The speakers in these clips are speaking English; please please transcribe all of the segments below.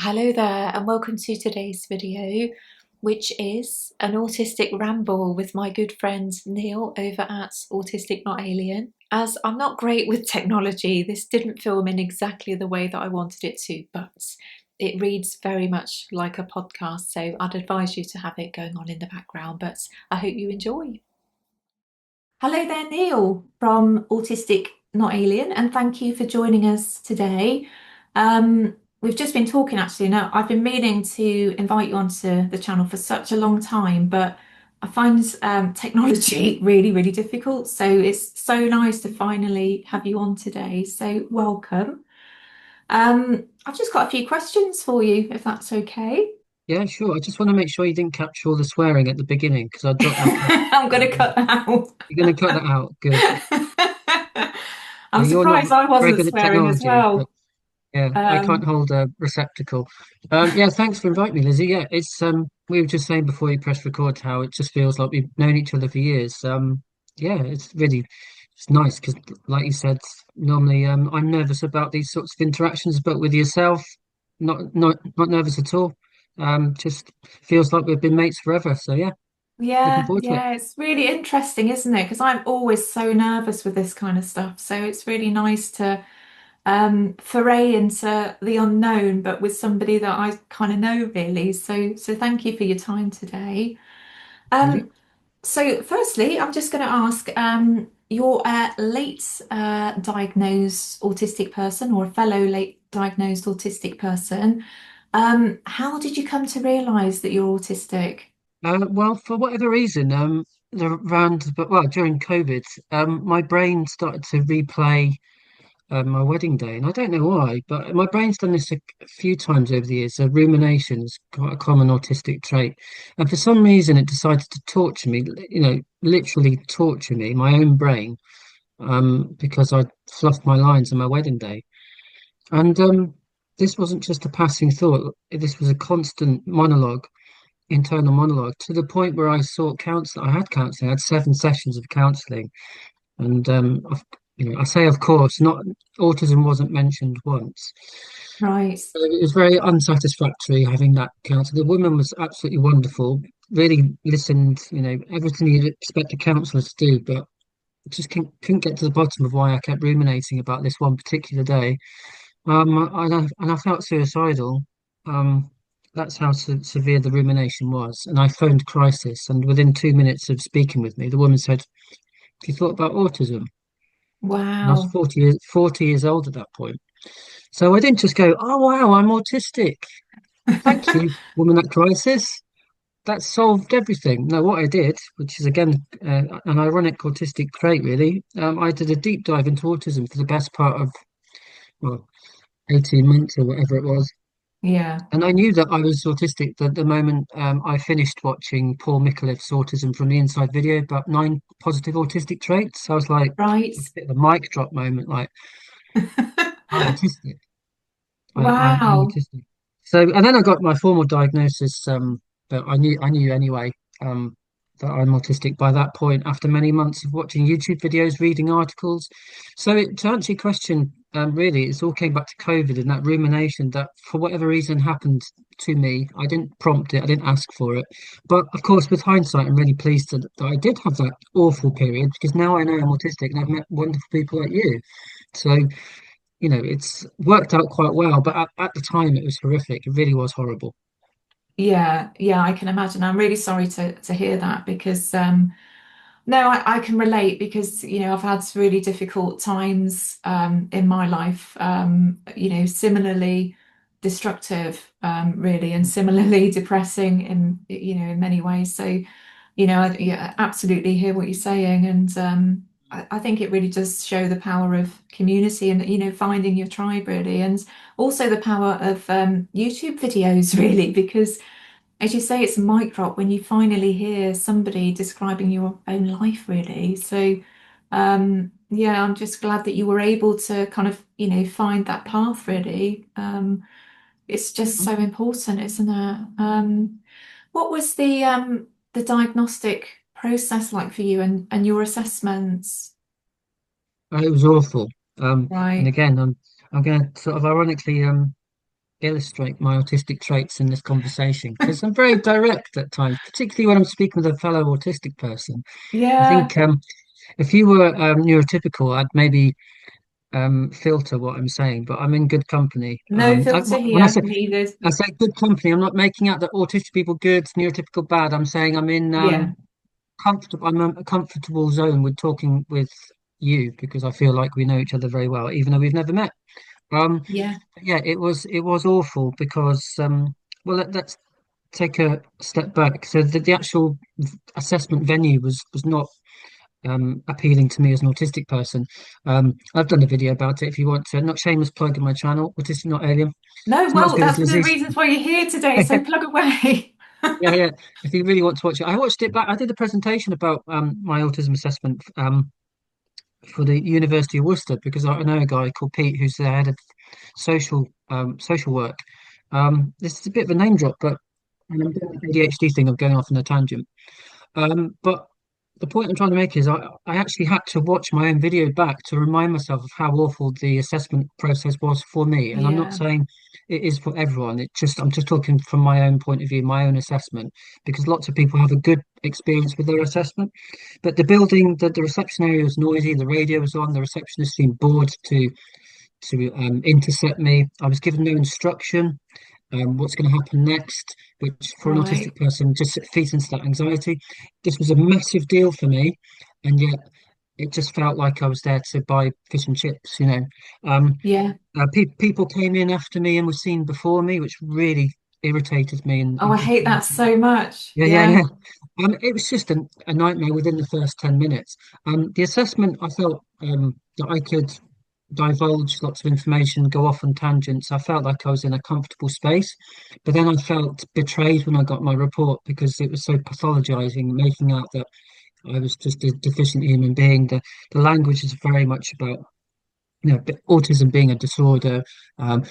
Hello there, and welcome to today's video, which is an autistic ramble with my good friend Neil over at Autistic Not Alien. As I'm not great with technology, this didn't film in exactly the way that I wanted it to, but it reads very much like a podcast, so I'd advise you to have it going on in the background, but I hope you enjoy. Hello there, Neil from Autistic Not Alien, and thank you for joining us today. We've just been talking actually. Now, I've been meaning to invite you onto the channel for such a long time, but I find technology really, really difficult. So it's so nice to finally have you on today. So welcome. I've just got a few questions for you, if that's okay. Yeah, sure. I just want to make sure you didn't capture all the swearing at the beginning because I dropped my phone. I'm going to cut that out. You're going to cut that out. Good. I'm You're not surprised I very wasn't good at swearing as technology, but well. yeah, I can't Um, hold a receptacle. Yeah, thanks for inviting me, Lizzie. Yeah, it's we were just saying before you press record how it just feels like we've known each other for years. Yeah, it's nice because, like you said, normally I'm nervous about these sorts of interactions, but with yourself, not nervous at all. Just feels like we've been mates forever. So yeah, looking Yeah, forward to it. yeah, it's really interesting, isn't it? Because I'm always so nervous with this kind of stuff. So it's really nice to foray into the unknown, but with somebody that I kind of know really. So thank you for your time today. Really? Um, so firstly, I'm just going to ask, you're a late diagnosed autistic person or a fellow late diagnosed autistic person. How did you come to realize that you're autistic? Well, for whatever reason, during COVID, my brain started to replay my wedding day, and I don't know why, but my brain's done this a few times over the years. So rumination is quite a common autistic trait, and for some reason, it decided to torture me. Literally torture me, my own brain, because I fluffed my lines on my wedding day, and this wasn't just a passing thought. This was a constant monologue, internal monologue, to the point where I sought counselling. I had counselling. I had 7 sessions of counselling, and I say, of course, not autism wasn't mentioned once. Right. So it was very unsatisfactory having that counsellor. The woman was absolutely wonderful. Really listened, everything you'd expect a counsellor to do, but just couldn't get to the bottom of why I kept ruminating about this one particular day. And I felt suicidal. Um, that's how severe the rumination was. And I phoned crisis, and within 2 minutes of speaking with me, the woman said, "Have you thought about autism?" And I was Wow. 40 years old at that point. So I didn't just go, "Oh wow, I'm autistic. Thank you, woman at crisis. That solved everything." No, what I did, which is again an ironic autistic trait, really, I did a deep dive into autism for the best part of, well, 18 months or whatever it was. Yeah. And I knew that I was autistic the moment I finished watching Paul Micallef's Autism from the Inside video about 9 positive autistic traits. I was like, Right. a bit of a mic drop moment, like, I'm autistic. I'm Wow. autistic. So, and then I got my formal diagnosis, but I knew anyway, that I'm autistic by that point after many months of watching YouTube videos, reading articles. So, to answer your question, really, it's all came back to COVID and that rumination that, for whatever reason, happened to me. I didn't prompt it, I didn't ask for it. But of course, with hindsight, I'm really pleased that I did have that awful period because now I know I'm autistic and I've met wonderful people like you. So, it's worked out quite well, but at the time it was horrific. It really was horrible. Yeah, yeah, I can imagine. I'm really sorry to hear that because no, I can relate because I've had really difficult times in my life, similarly destructive, really, and similarly depressing in many ways. So, I yeah, absolutely hear what you're saying, and I think it really does show the power of community and finding your tribe really, and also the power of YouTube videos really, because as you say, it's a mic drop when you finally hear somebody describing your own life, really. So, yeah, I'm just glad that you were able to kind of, find that path, really. It's just so important, isn't it? What was the diagnostic process like for you and your assessments? It was awful. And Right. again, I'm going to sort of ironically illustrate my autistic traits in this conversation because I'm very direct at times, particularly when I'm speaking with a fellow autistic person. I Yeah, think if you were neurotypical, I'd maybe filter what I'm saying, but I'm in good company. no filter When here needed. I say good company, I'm not making out that autistic people good, neurotypical bad. I'm saying I'm in Yeah, comfortable. I'm in a comfortable zone with talking with you because I feel like we know each other very well, even though we've never met. Um, yeah. yeah, it was awful because well, let's take a step back. So the actual assessment venue was not appealing to me as an autistic person. I've done a video about it if you want to. Not shameless plug in my channel, Autistic Not Alien. No, It's not as well, good as that's one of the Lizzie's. reasons why you're here today. So plug away. Yeah, yeah. If you really want to watch it, I watched it back. I did a presentation about my autism assessment for the University of Worcester because I know a guy called Pete who's the head of social work. This is a bit of a name drop, but I'm doing the ADHD thing of going off on a tangent. But the point I'm trying to make is I actually had to watch my own video back to remind myself of how awful the assessment process was for me. And I'm not Yeah, saying it is for everyone. I'm just talking from my own point of view, my own assessment, because lots of people have a good experience with their assessment. But the building, the reception area was noisy, the radio was on, the receptionist seemed bored to intercept me. I was given no instruction what's going to happen next, which for an autistic right. person just feeds into that anxiety. This was a massive deal for me, and yet it just felt like I was there to buy fish and chips, you know. Um, Yeah. People came in after me and were seen before me, which really irritated me. Oh, I hate that so much. Yeah, yeah, Yeah. yeah. It was just a nightmare within the first 10 minutes. The assessment, I felt that I could divulge lots of information, go off on tangents. I felt like I was in a comfortable space, but then I felt betrayed when I got my report because it was so pathologizing, making out that I was just a deficient human being. The language is very much about autism being a disorder. I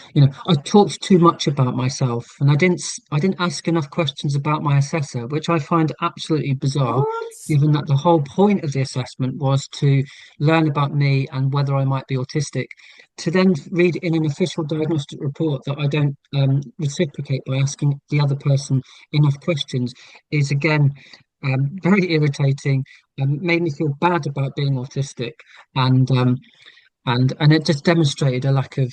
talked too much about myself, and I didn't ask enough questions about my assessor, which I find absolutely bizarre, What? given that the whole point of the assessment was to learn about me and whether I might be autistic. To then read in an official diagnostic report that I don't reciprocate by asking the other person enough questions is again very irritating. Made me feel bad about being autistic, and and it just demonstrated a lack of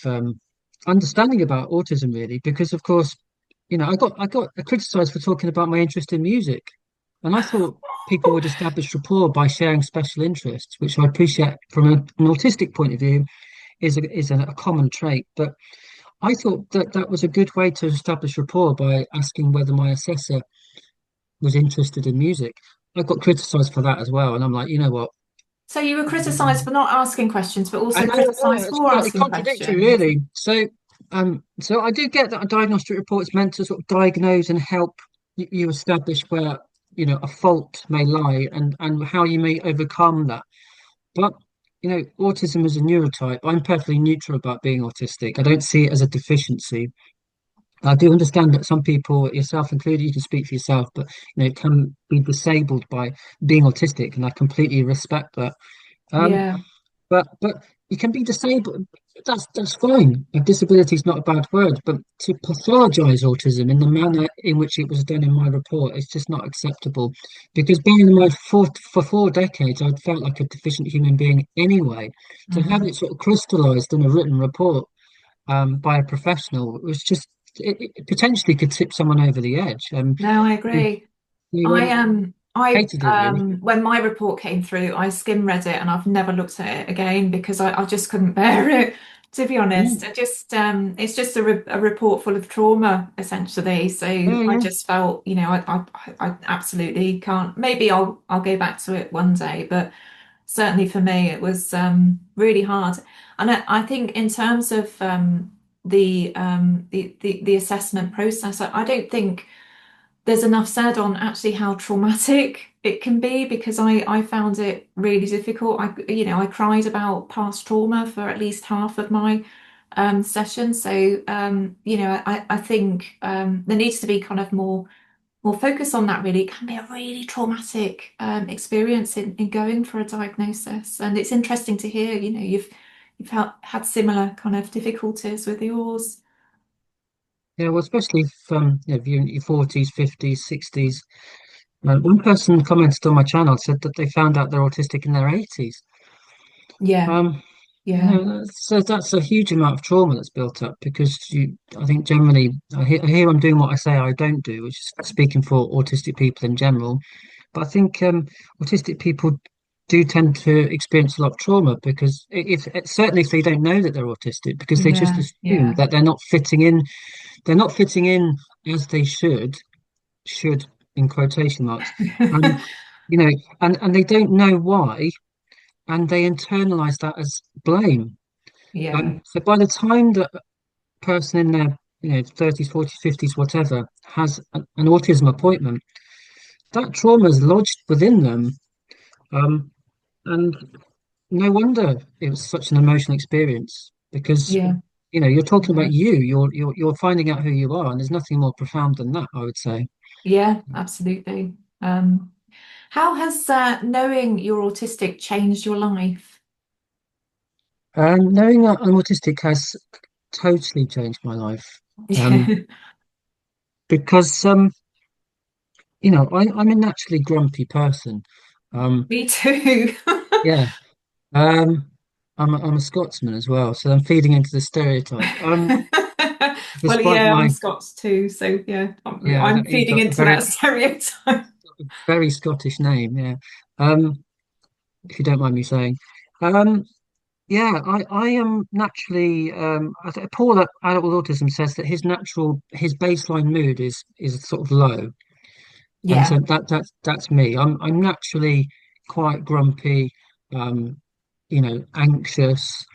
understanding about autism, really, because of course, I got criticized for talking about my interest in music, and I thought people would establish rapport by sharing special interests, which I appreciate from an autistic point of view is a common trait. But I thought that that was a good way to establish rapport by asking whether my assessor was interested in music. I got criticized for that as well, and I'm like, you know what? So you were criticised for not asking questions, but I also know, yeah, criticised it's for quite asking contradictory, questions. really. So I do get that a diagnostic report is meant to sort of diagnose and help you establish where, a fault may lie and how you may overcome that. But, autism is a neurotype. I'm perfectly neutral about being autistic. I don't see it as a deficiency. I do understand that some people, yourself included, you can speak for yourself, but, can be disabled by being autistic, and I completely respect that. Um, Yeah. but you can be disabled. That's fine. A disability is not a bad word, but to pathologize autism in the manner in which it was done in my report is just not acceptable. Because being in my for 4 decades, I'd felt like a deficient human being anyway. To have Mm. it sort of crystallized in a written report by a professional was just it potentially could tip someone over the edge. No, I They, agree. they I hated it really. when my report came through, I skim read it and I've never looked at it again because I just couldn't bear it, to be honest. Yeah, It's just a report full of trauma, essentially. So yeah, I yeah. just felt, I absolutely can't. Maybe I'll go back to it one day, but certainly for me, it was really hard. And I think in terms of the assessment process, I don't think there's enough said on actually how traumatic it can be because I found it really difficult. I cried about past trauma for at least half of my session. So I think there needs to be kind of more focus on that really. It can be a really traumatic experience in going for a diagnosis. And it's interesting to hear, you've had similar kind of difficulties with yours. Yeah, well, especially if you're in your 40s, 50s, 60s. One person commented on my channel said that they found out they're autistic in their 80s. Yeah, Um, yeah, so that's a huge amount of trauma that's built up because I think generally, I hear I'm doing what I say I don't do, which is speaking for autistic people in general. But I think autistic people do tend to experience a lot of trauma because certainly if they don't know that they're autistic, because they just yeah, assume yeah, that they're not fitting in as they should in quotation marks, and you know, and they don't know why, and they internalize that as blame. yeah, So by the time that a person in their 30s, 40s, 50s, whatever, has an autism appointment, that trauma is lodged within them. Um, and no wonder it was such an emotional experience because yeah, you're talking about yeah, you, you're finding out who you are, and there's nothing more profound than that, I would say. yeah, absolutely. How has knowing you're autistic changed your life? Knowing that I'm autistic has totally changed my life. Um, Yeah, because I'm a naturally grumpy person. Um, me too. yeah, um, I'm a Scotsman as well, so I'm feeding into the stereotype. Well, Despite yeah, I'm my Scots too, so yeah, yeah, I'm you've feeding got a into that stereotype. very Scottish name, yeah. Um, if you don't mind me saying. Um, yeah, I am naturally. I think Paul at Adult with Autism says that his baseline mood is sort of low, and Yeah, so that's me. I'm naturally quite grumpy, um, anxious.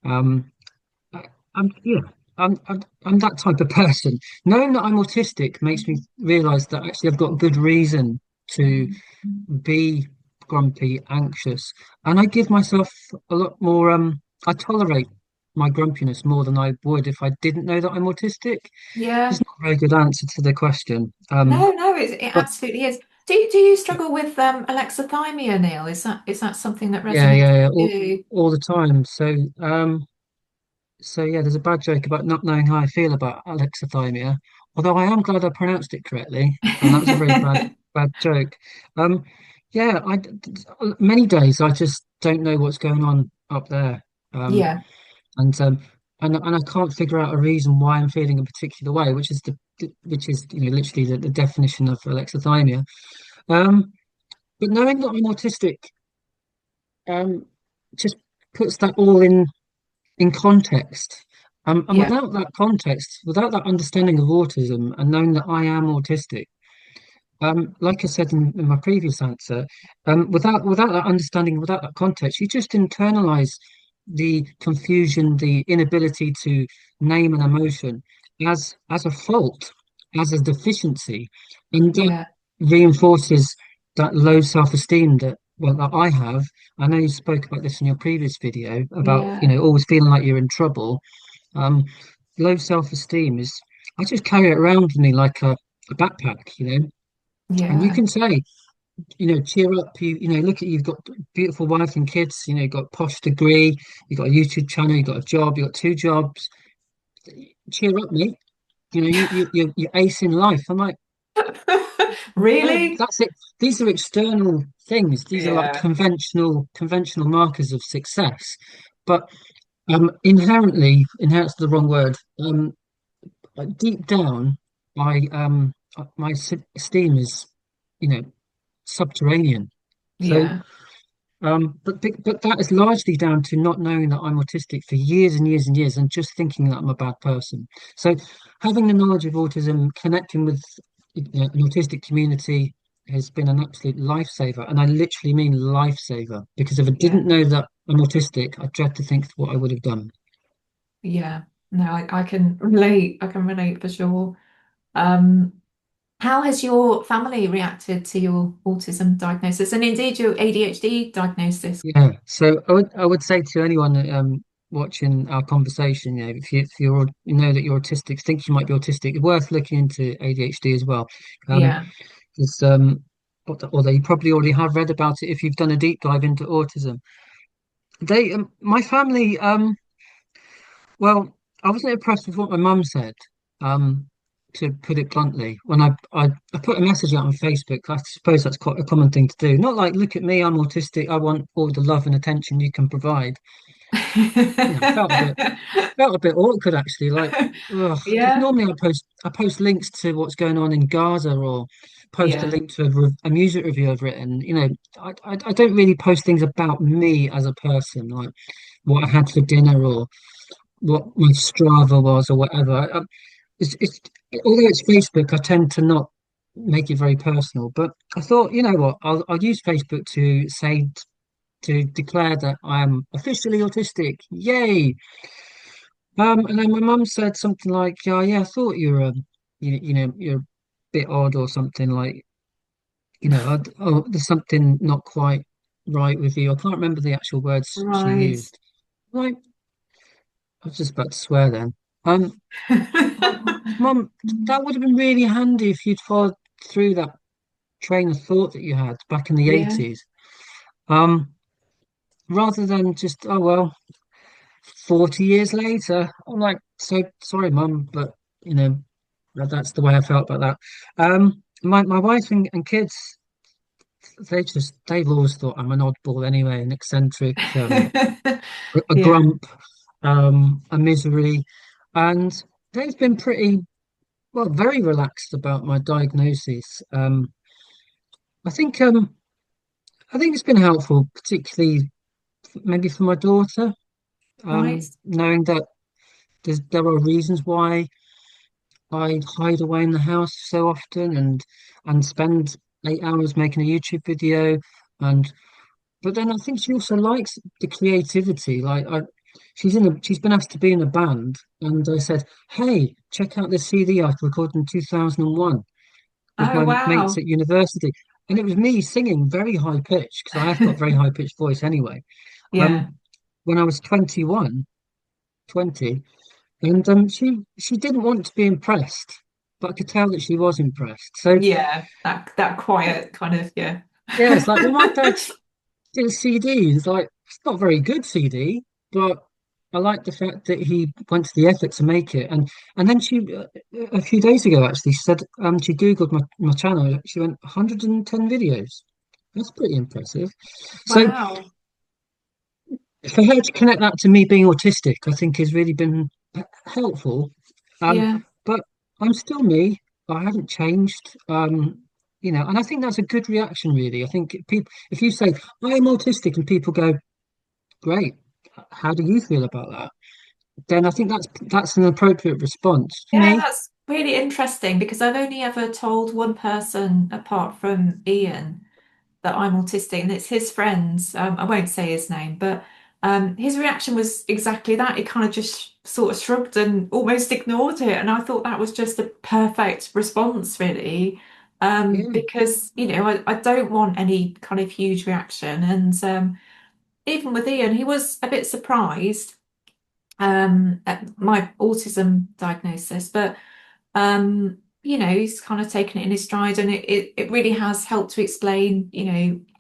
Um, I, I'm yeah, I'm that type of person. Knowing that I'm autistic makes me realise that actually I've got good reason to be grumpy, anxious, and I give myself a lot more. I tolerate my grumpiness more than I would if I didn't know that I'm autistic. yeah. It's not a very good answer to the question. No, no, it But absolutely is. Do you struggle with alexithymia, Neil? Is that something that yeah, resonates yeah, yeah, with you? all the time. So yeah, there's a bad joke about not knowing how I feel about alexithymia. Although I am glad I pronounced it correctly, and that was a very bad joke. Um, yeah, many days I just don't know what's going on up there. Um, Yeah, and and I can't figure out a reason why I'm feeling a particular way, which is literally the definition of alexithymia. Um, but knowing that I'm autistic um, just puts that all in context. And yeah, without that context, without that understanding of autism and knowing that I am autistic, like I said in my previous answer, without that understanding, without that context, you just internalize the confusion, the inability to name an emotion as a fault, as a deficiency, and that yeah, reinforces that low self-esteem that I have. I know you spoke about this in your previous video about yeah, always feeling like you're in trouble. Um, Low self-esteem is I just carry it around with me like a backpack. And you yeah, can say, cheer up. Look at you've got a beautiful wife and kids. You've got a posh degree. You've got a YouTube channel. You've got a job. You've got two jobs. Cheer up, mate. You're ace in life. I'm like, no, Really? that's it. These are external things. These are like Yeah, conventional markers of success. But inherent's the wrong word. Deep down, my esteem is, you know, subterranean. So, yeah, but that is largely down to not knowing that I'm autistic for years and years and years, and just thinking that I'm a bad person. So, having the knowledge of autism, connecting with an autistic community has been an absolute lifesaver, and I literally mean lifesaver. Because if I didn't yeah, know that I'm autistic, I dread to think what I would have done. yeah. No, I can relate. I can relate for sure. Um, how has your family reacted to your autism diagnosis and indeed your ADHD diagnosis? Yeah, so I would say to anyone watching our conversation, if you know that you're autistic, think you might be autistic, it's worth looking into ADHD as well. Um, Yeah, it's although you probably already have read about it if you've done a deep dive into autism. My family, well, I wasn't impressed with what my mum said. Um, to put it bluntly. When I put a message out on Facebook, I suppose that's quite a common thing to do. Not like, look at me, I'm autistic, I want all the love and attention you can provide. I felt a bit awkward actually. Like, ugh, because Yeah, normally I post links to what's going on in Gaza or post a yeah, link to a music review I've written. I don't really post things about me as a person, like what I had for dinner or what my Strava was or whatever. It's although it's Facebook, I tend to not make it very personal. But I thought, you know what, I'll use Facebook to say to declare that I am officially autistic. Yay! And then my mum said something like, "Oh, yeah, I thought you were, you're a bit odd or something like, there's something not quite right with you." I can't remember the actual words she right. used. Like, I was just about to swear then. Um, Mum, that would have been really handy if you'd followed through that train of thought that you had back in the Yeah, 80s. Um, rather than just, oh well, 40 years later. I'm like, so sorry, Mum, but you know, that's the way I felt about that. My wife and kids, they've always thought I'm an oddball anyway, an eccentric, a yeah, grump, a misery, and they've been pretty well, very relaxed about my diagnosis. I think um, I think it's been helpful, particularly maybe for my daughter, right. knowing that there are reasons why I hide away in the house so often and spend 8 hours making a YouTube video, and but then I think she also likes the creativity. She's been asked to be in a band, and I said, "Hey, check out this CD I recorded in 2001 with Oh, my mates wow. at university." And it was me singing very high pitch because I have got very high pitched voice anyway. Yeah, Um, when I was 20, and she didn't want to be impressed, but I could tell that she was impressed. So yeah, that quiet kind of, yeah. yeah, it's like, well, my dad did a CD. It's like it's not a very good CD, but I like the fact that he went to the effort to make it. And then a few days ago, actually, she said she Googled my channel. She went 110 videos. That's pretty impressive. So Wow. for her to connect that to me being autistic, I think has really been helpful. Um, Yeah. but I'm still me. I haven't changed. And I think that's a good reaction, really. I think people, if you say I'm autistic, and people go, "Great, how do you feel about that?" Then I think that's an appropriate response. For Yeah, me, that's really interesting because I've only ever told one person apart from Ian that I'm autistic, and it's his friends. I won't say his name, but his reaction was exactly that. He kind of just sort of shrugged and almost ignored it. And I thought that was just a perfect response, really. yeah, Because, I don't want any kind of huge reaction. And even with Ian, he was a bit surprised at my autism diagnosis, but he's kind of taken it in his stride, and it really has helped to explain,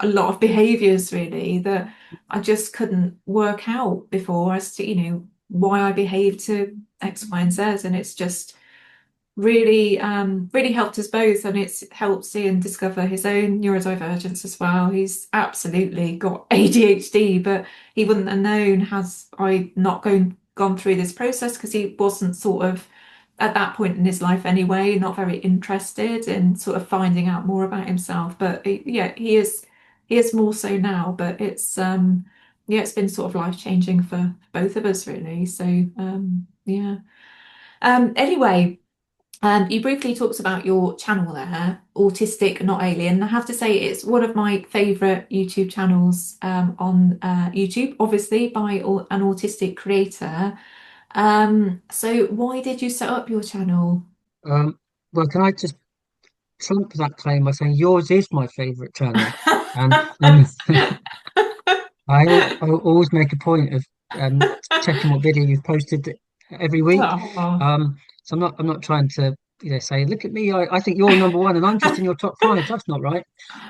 a lot of behaviors really that I just couldn't work out before as to, why I behave to X, Y, and Z. And it's just really helped us both, and it's helped Ian discover his own neurodivergence as well. He's absolutely got ADHD, but he wouldn't have known has I not gone through this process, because he wasn't sort of at that point in his life anyway, not very interested in sort of finding out more about himself. But yeah, he is more so now. But yeah, it's been sort of life-changing for both of us really. So yeah. Anyway. You briefly talked about your channel there, Autistic Not Alien. I have to say it's one of my favourite YouTube channels on YouTube, obviously by an autistic creator. So why did you set up your channel? um, well, can I just trump that claim by saying yours is my favorite channel, and I always make a point of checking what video you've posted every week. Oh. So I'm not trying to say, look at me, I think you're number one and I'm just in your top five. That's not right.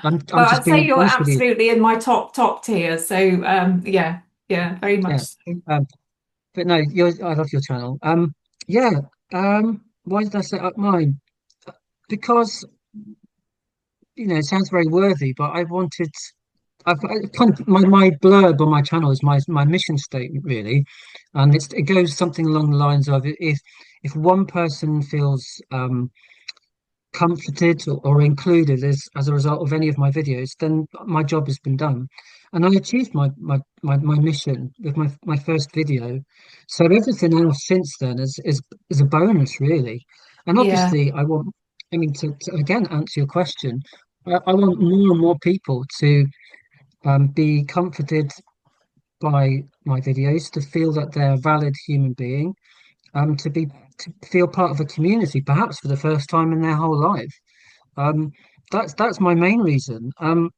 I'm Well, just I'd say being you're honest with you. absolutely in my top tier. So yeah, yeah, very Yeah. much so. But no, I love your channel. Yeah. Why did I set up mine? because it sounds very worthy, but I kind of my blurb on my channel is my mission statement really, and it goes something along the lines of if one person feels comforted or included as a result of any of my videos, then my job has been done. And I achieved my mission with my first video. So everything else since then is a bonus, really. And Yeah, obviously, I mean, to again answer your question, I want more and more people to be comforted by my videos, to feel that they're a valid human being, to feel part of a community, perhaps for the first time in their whole life. Um, that's my main reason. And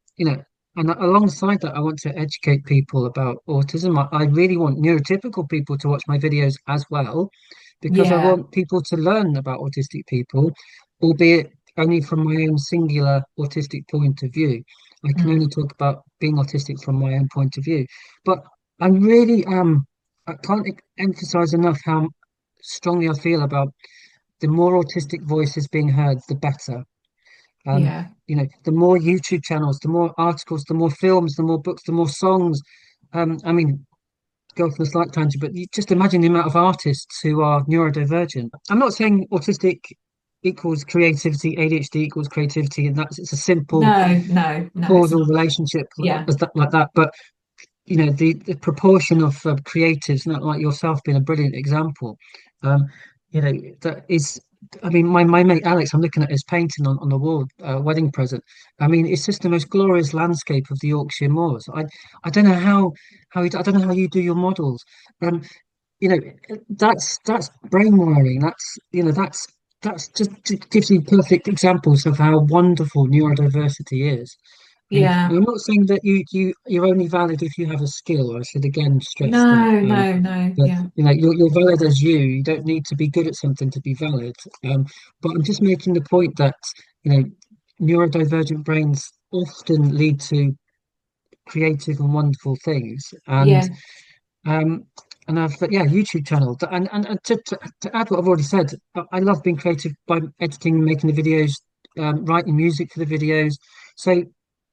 alongside that, I want to educate people about autism. I really want neurotypical people to watch my videos as well, because I yeah, want people to learn about autistic people, albeit only from my own singular autistic point of view. I can only mm, talk about being autistic from my own point of view. But I really I can't emphasize enough how strongly I feel about the more autistic voices being heard, the better. Um, yeah, the more YouTube channels, the more articles, the more films, the more books, the more songs. I mean, go off on a slight tangent, but you just imagine the amount of artists who are neurodivergent. I'm not saying autistic equals creativity, ADHD equals creativity, and it's a simple no, no, no, it's causal not. relationship Yeah, like that. But the proportion of creatives, not like yourself being a brilliant example, um, that is. I mean, my mate Alex, I'm looking at his painting on the wall, wedding present. I mean, it's just the most glorious landscape of the Yorkshire moors. I don't know I don't know how you do your models. Um, you know, that's brain wiring. That's just gives you perfect examples of how wonderful neurodiversity is. And yeah, I'm not saying that you're only valid if you have a skill. I should again stress that. no, no, no, But yeah, you're valid as you. You don't need to be good at something to be valid. But I'm just making the point that you know neurodivergent brains often lead to creative and wonderful things. yeah, Um, and I've yeah, YouTube channel. And to add what I've already said, I love being creative by editing, making the videos, writing music for the videos. So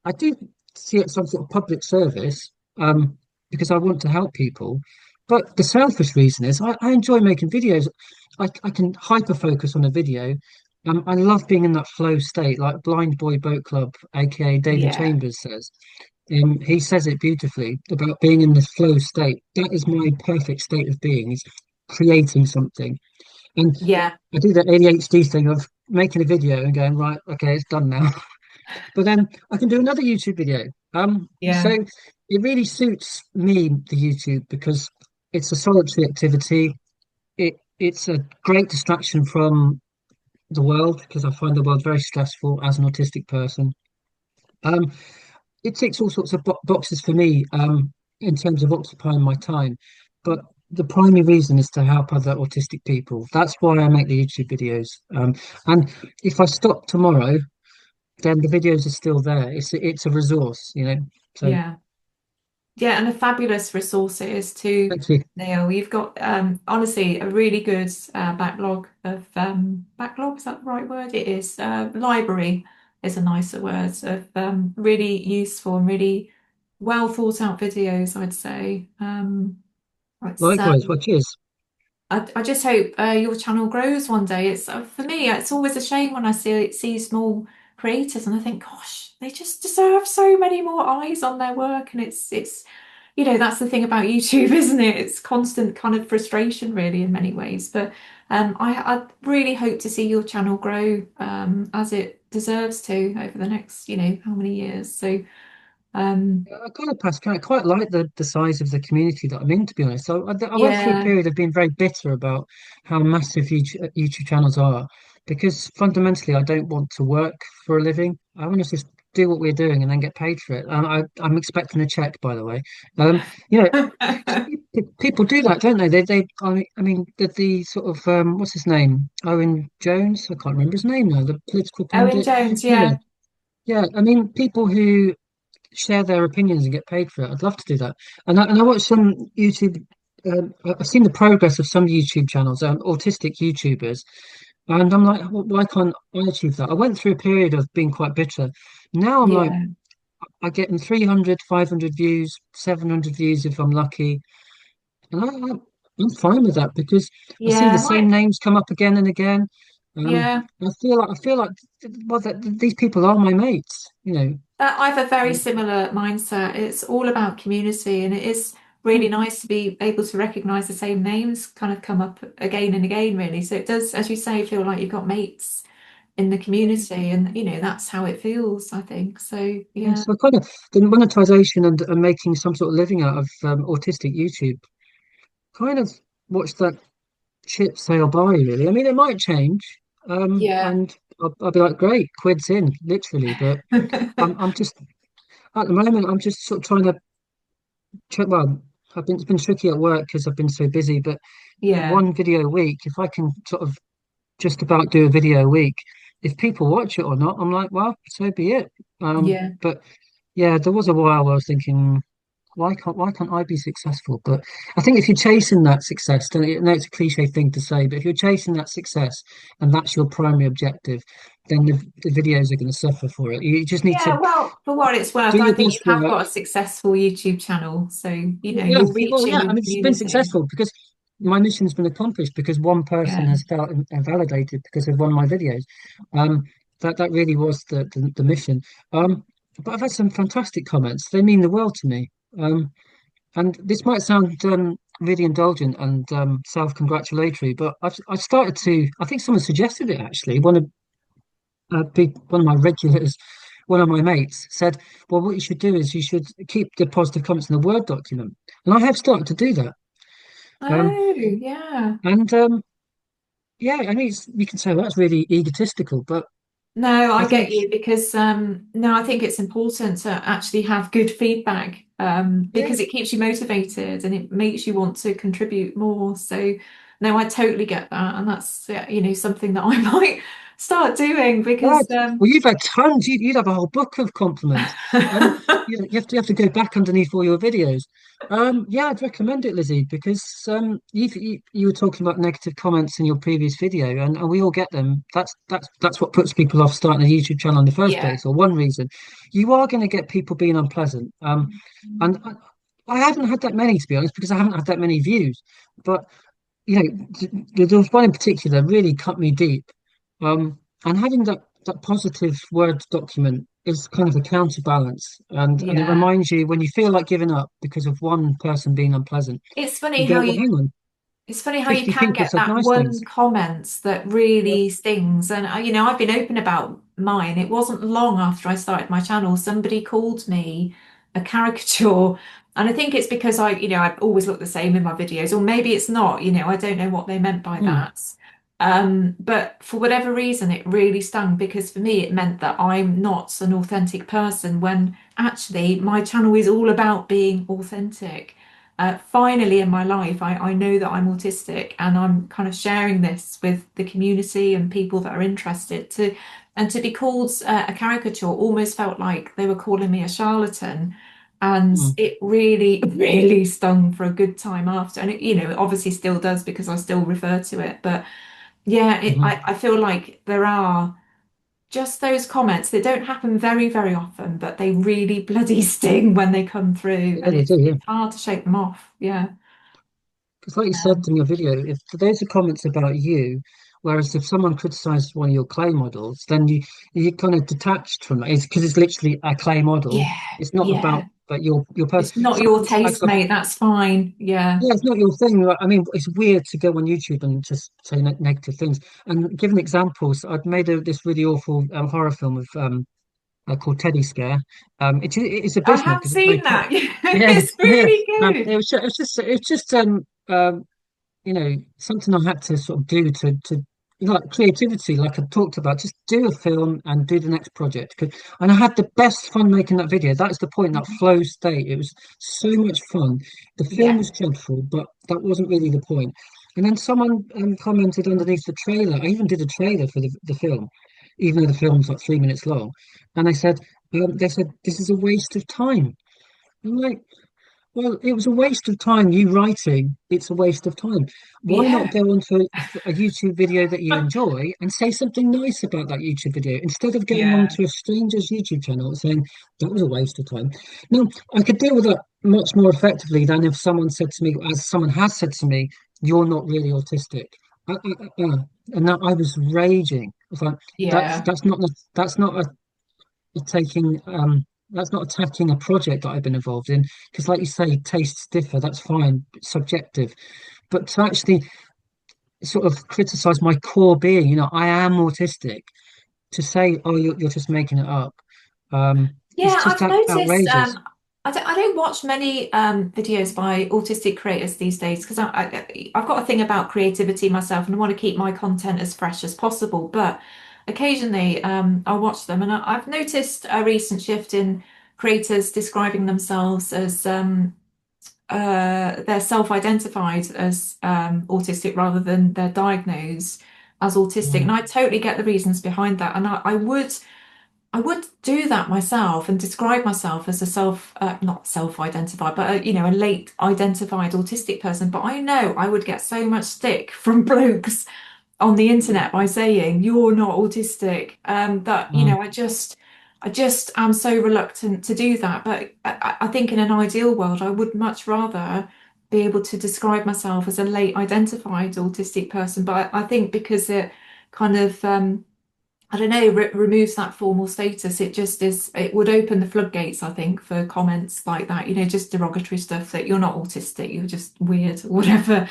I do see it as some sort of public service, because I want to help people. But the selfish reason is I enjoy making videos. I can hyper focus on a video. I love being in that flow state, like Blindboy Boat Club, aka David yeah, Chambers says. He says it beautifully about being in this flow state. That is my perfect state of being, is creating something. And yeah, I do the ADHD thing of making a video and going, right, okay, it's done now. But then I can do another YouTube video. So yeah, it really suits me, the YouTube, because it's a solitary activity. It's a great distraction from the world because I find the world very stressful as an autistic person. Um, it ticks all sorts of boxes for me in terms of occupying my time. But the primary reason is to help other autistic people. That's why I make the YouTube videos. And if I stop tomorrow, then the videos are still there. It's a resource. So yeah. Yeah, and a fabulous resource it is too, thank you. Neil. You've got honestly a really good backlog of backlog, is that the right word? It is. Library is a nicer word of really useful and really well thought out videos, I'd say. It's Likewise, what is? I just hope your channel grows one day. It's for me, it's always a shame when I see small creators and I think, gosh, they just deserve so many more eyes on their work. And it's that's the thing about YouTube, isn't it? It's constant kind of frustration, really, in many ways. But I really hope to see your channel grow as it deserves to over the next, how many years. So I kind of pass. I quite like the size of the community that I'm in, to be honest. So I went through a yeah, period of being very bitter about how massive YouTube channels are, because fundamentally I don't want to work for a living. I want to just do what we're doing and then get paid for it. And I'm expecting a check, by the way. You know, people do that, don't they? I mean, the sort of what's his name? Owen Jones. I can't remember his name now. The political Owen pundit. Jones, Anyway, yeah, yeah. I mean, people who share their opinions and get paid for it. I'd love to do that. And I watch some YouTube. I've seen the progress of some YouTube channels, autistic YouTubers, And I'm like, why can't I achieve that? I went through a period of being quite bitter. Now I'm like, Yeah. I get in 300, 500 views, 700 views if I'm lucky. And I'm fine with that because I see the Yeah. same names come up again and again. Yeah. I feel like, well, that these people are my mates, you know. That I have a very similar mindset. It's all about community, and it is really Mm. nice to be able to recognize the same names kind of come up again and again, really. So it does, as you say, feel like you've got mates in the community, and that's how it feels, I think. So Yeah, yeah. so kind of the monetization and making some sort of living out of autistic YouTube kind of watched that ship sail by, really. I mean, it might change, Yeah. and I'll be like, great, quid's in, literally. But I'm just at the moment, I'm just sort of trying to check. Well, it's been tricky at work because I've been so busy. But Yeah. one video a week, if I can sort of just about do a video a week, if people watch it or not, I'm like, well, so be it. Yeah. But yeah, there was a while where I was thinking, why can't I be successful? But I think if you're chasing that success, then I know it's a cliche thing to say, but if you're chasing that success and that's your primary objective, then the videos are going to suffer for it. You just need Yeah, to well, for what it's worth, do I your think you best have work. got a successful YouTube channel. So, Yeah, you're well, reaching yeah. I your mean, it's been community. successful because my mission's been accomplished because one person Yeah. has felt validated because of one of my videos. Um, that really was the mission. Um, but I've had some fantastic comments. They mean the world to me. And this might sound really indulgent and self-congratulatory, but I've started to. I think someone suggested it actually. One of my regulars, one of my mates said, "Well, what you should do is you should keep the positive comments in the Word document." And I have started to do that. Um, Oh, yeah. and yeah, I mean, you can say well, that's really egotistical, but No, I I get think you because no, I think it's important to actually have good feedback yeah, because it keeps you motivated and it makes you want to contribute more. So no, I totally get that, and that's something that I might start doing right. because Well, you've had tons. You'd have a whole book of compliments. Um, you have to go back underneath all your videos. Yeah, I'd recommend it, Lizzie, because you were talking about negative comments in your previous video, and we all get them. That's what puts people off starting a YouTube channel in the first yeah. place, or one reason. You are going to get people being unpleasant. And I haven't had that many, to be honest, because I haven't had that many views. But there was one in particular really cut me deep. And having that positive Word document is kind of a counterbalance, and it Yeah. reminds you when you feel like giving up because of one person being unpleasant, It's funny you go, how well, you hang on, It's funny how you 50 can people get said that nice one things. comment that Yeah. really stings. And, I've been open about mine. It wasn't long after I started my channel, somebody called me a caricature. And I think it's because I always look the same in my videos, or maybe it's not, I don't know what they meant by Hmm. that. But for whatever reason, it really stung because for me, it meant that I'm not an authentic person when actually my channel is all about being authentic. Finally in my life, I know that I'm autistic and I'm kind of sharing this with the community and people that are interested and to be called a caricature almost felt like they were calling me a charlatan. And Hmm. it really, really stung for a good time after. And it obviously still does because I still refer to it. But yeah, Hmm. I feel like there are just those comments. They don't happen very, very often, but they really bloody sting when they come through, Yeah, and they it's do. Yeah. it's hard to shake them off. Yeah. Because, like you said Um, in your video, if those are comments about you, whereas if someone criticizes one of your clay models, then you're kind of detached from it. It's because it's literally a clay model. yeah, It's not about yeah. but your person. It's not your Someone slags taste, off. mate. That's fine. Yeah. Yeah, it's not your thing. Like, I mean, it's weird to go on YouTube and just say negative things. And given examples, I'd made this really awful horror film of called Teddy Scare. It's I abysmal have because it's very seen that. yeah, It's yeah. really good. It was just something I had to sort of do to like creativity, like I talked about, just do a film and do the next project. And I had the best fun making that video. That is the point, that flow state. It was so much fun. The film Yeah. was dreadful, but that wasn't really the point. And then someone commented underneath the trailer. I even did a trailer for the film, even though the film's like 3 minutes long. And they said, this is a waste of time. I'm like, Well, it was a waste of time. You writing, it's a waste of time. Why not Yeah. go onto a YouTube video that you enjoy and say something nice about that YouTube video instead of going on Yeah. to a stranger's YouTube channel and saying that was a waste of time? Now, I could deal with that much more effectively than if someone said to me, as someone has said to me, "You're not really autistic." And that I was raging. I was like, Yeah. that's not taking that's not attacking a project that I've been involved in because like you say tastes differ, that's fine, it's subjective, but to actually sort of criticize my core being, I am autistic, to say, oh, you're just making it up, it's Yeah, just I've noticed. outrageous. I don't watch many videos by autistic creators these days because I've got a thing about creativity myself and I want to keep my content as fresh as possible. But occasionally I'll watch them and I've noticed a recent shift in creators describing themselves as they're self-identified as autistic rather than they're diagnosed as autistic. And Right. I totally get the reasons behind that. And I would do that myself and describe myself as a not self-identified, but a late identified autistic person. But I know I would get so much stick from blokes on the internet by saying you're not autistic. That Mm. I just am so reluctant to do that. But I think in an ideal world, I would much rather be able to describe myself as a late identified autistic person. But I think because it kind of I don't know, removes that formal status. It just is, it would open the floodgates, I think, for comments like that, just derogatory stuff that you're not autistic, you're just weird or whatever.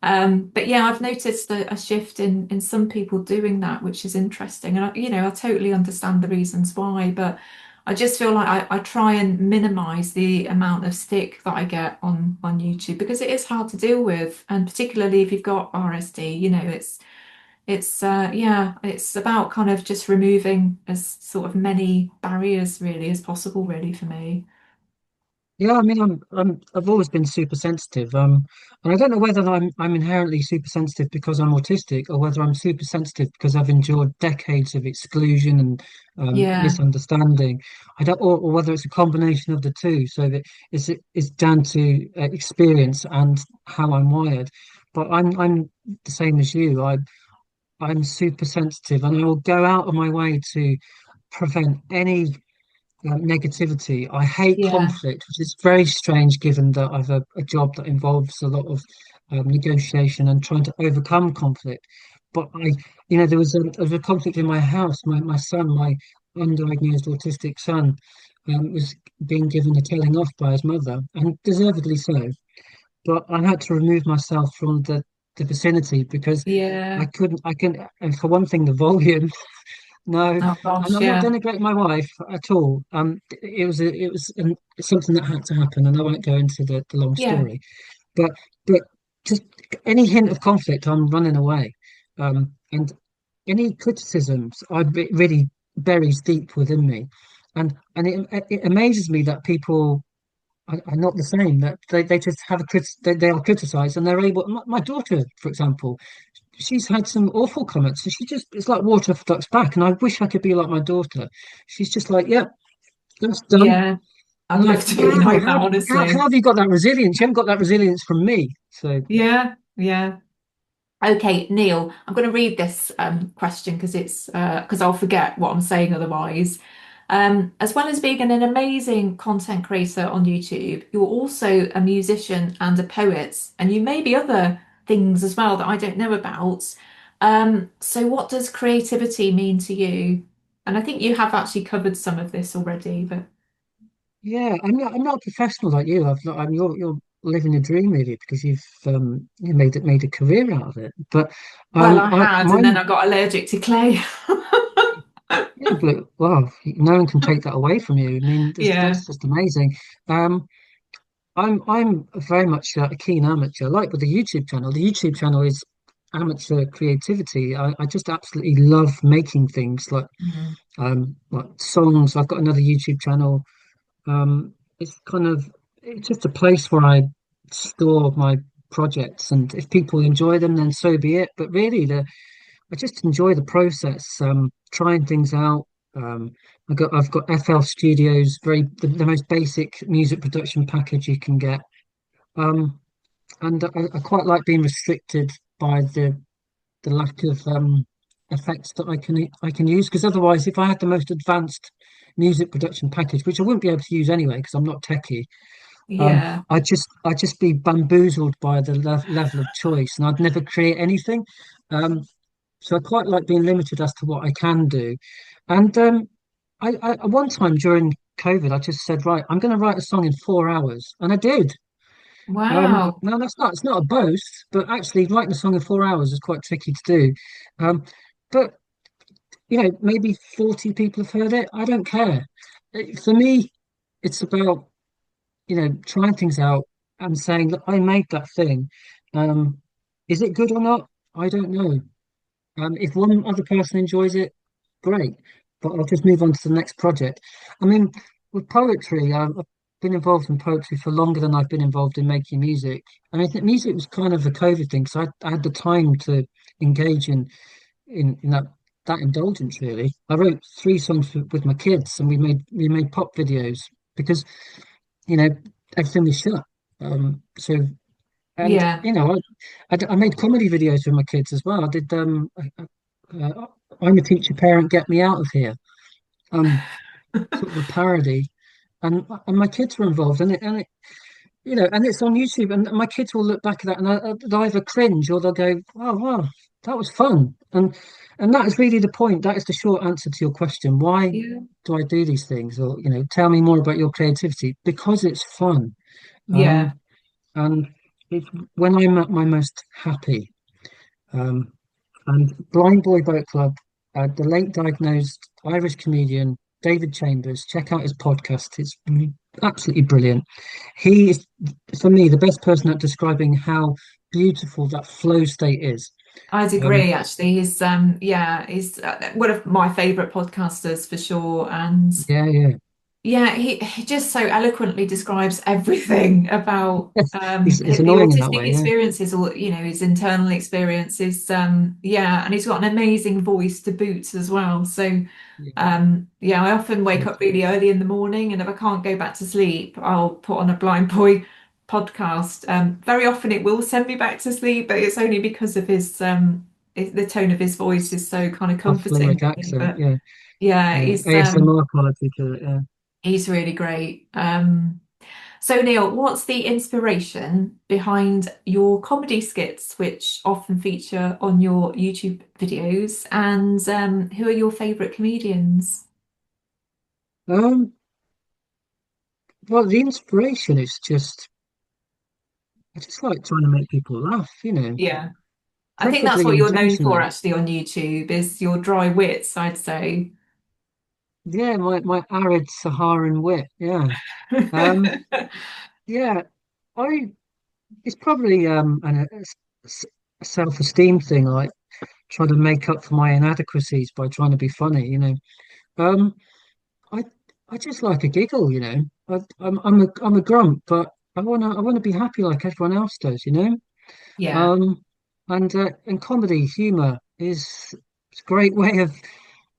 But yeah, I've noticed a shift in some people doing that, which is interesting. And I totally understand the reasons why, but I just feel like I try and minimize the amount of stick that I get on YouTube because it is hard to deal with. And particularly if you've got RSD, yeah, it's about kind of just removing as sort of many barriers really as possible, really, for me. Yeah, I mean, I've always been super sensitive. And I don't know whether I'm inherently super sensitive because I'm autistic, or whether I'm super sensitive because I've endured decades of exclusion and Yeah, misunderstanding. I don't, or whether it's a combination of the two. So that it's down to experience and how I'm wired. But I'm the same as you. I'm super sensitive, and I will go out of my way to prevent any negativity. I hate yeah, conflict, which is very strange given that I've a job that involves a lot of negotiation and trying to overcome conflict. But there was a conflict in my house. My son, my undiagnosed autistic son, was being given a telling off by his mother, and deservedly so. But I had to remove myself from the vicinity because yeah. and for one thing, the volume. No, Oh and gosh, I'm not yeah, denigrating my wife at all. Something that had to happen, and I won't go into the long yeah, story. But but just any hint of conflict, I'm running away. And any criticisms, really buries deep within me, and it amazes me that people are not the same. That they just have they are criticized, and they're able. My daughter, for example, she's had some awful comments, and it's like water off a duck's back. And I wish I could be like my daughter. She's just like, yeah, that's done. yeah. And I'd I'm like, love to be wow, like that, how honestly. have you got that resilience? You haven't got that resilience from me. So Yeah, yeah. Okay, Neil, I'm going to read this question because I'll forget what I'm saying otherwise. As well as being an amazing content creator on YouTube, you're also a musician and a poet, and you may be other things as well that I don't know about. So what does creativity mean to you? And I think you have actually covered some of this already, but yeah, I'm not a professional like you. You're living a dream really because you made a career out of it. But well, I I had, and then mine I got allergic to clay. yeah, but well, no one can take that away from you. I mean, Yeah. that's just amazing. Um, I'm very much a keen amateur. Like with the YouTube channel, is amateur creativity. I just absolutely love making things like songs. I've got another YouTube channel. It's just a place where I store my projects, and if people enjoy them, then so be it. But really, I just enjoy the process, trying things out. Um, I've got FL Studios, the most basic music production package you can get. Um, and I quite like being restricted by the lack of effects that I can use, because otherwise, if I had the most advanced music production package, which I wouldn't be able to use anyway because I'm not techie, Yeah. I'd just be bamboozled by the level of choice, and I'd never create anything. Um, so I quite like being limited as to what I can do. And at one time during COVID, I just said, right, I'm going to write a song in 4 hours, and I did. Wow. No, it's not a boast, but actually writing a song in 4 hours is quite tricky to do. Um, but maybe 40 people have heard it. I don't care. For me, it's about, trying things out and saying, look, I made that thing. Um, is it good or not? I don't know. If one other person enjoys it, great. But I'll just move on to the next project. I mean, with poetry, I've been involved in poetry for longer than I've been involved in making music. And I think music was kind of a COVID thing, because I had the time to engage in that indulgence. Really, I wrote 3 songs with my kids, and we made pop videos because you know everything was shut. So and Yeah. I made comedy videos with my kids as well. I did uh, I'm a teacher parent, get me out of here. Um, Sort of a parody, and my kids were involved, and it's on YouTube, and my kids will look back at that, and they'll either cringe or they'll go, "Oh wow, that was fun," and that is really the point. That is the short answer to your question. Why Yeah. do I do these things? Or tell me more about your creativity. Because it's fun. Yeah. Um, and it's when I'm at my most happy. Um, and Blindboy Boat Club, the late diagnosed Irish comedian David Chambers, check out his podcast. It's absolutely brilliant. He is, for me, the best person at describing how beautiful that flow state is. I'd Um, agree, actually. He's one of my favorite podcasters for sure. And yeah, yeah. yeah, he just so eloquently describes everything about It's the annoying in that autistic way. Yeah, experiences, or his internal experiences. Yeah, and he's got an amazing voice to boot as well. So yeah. yeah, I often wake up really early in the morning, and if I can't go back to sleep, I'll put on a Blind Boy podcast. Very often it will send me back to sleep, but it's only because of the tone of his voice is so kind of Tough comforting limerick for me. accent. But Yeah, yeah, yeah. ASMR quality to it. Yeah. he's really great. So Neil, what's the inspiration behind your comedy skits, which often feature on your YouTube videos? And who are your favorite comedians? Um, well, the inspiration is just I just like trying to make people laugh. Yeah. I think that's Preferably what you're known for intentionally. actually on YouTube is your dry wits, I'd say. Yeah, my arid Saharan wit. Yeah. Um, yeah. I It's probably a self-esteem thing. Like trying to make up for my inadequacies by trying to be funny. Um, I I just like a giggle. I'm a grump, but I wanna be happy like everyone else does. Yeah. Um, and comedy humor is a great way of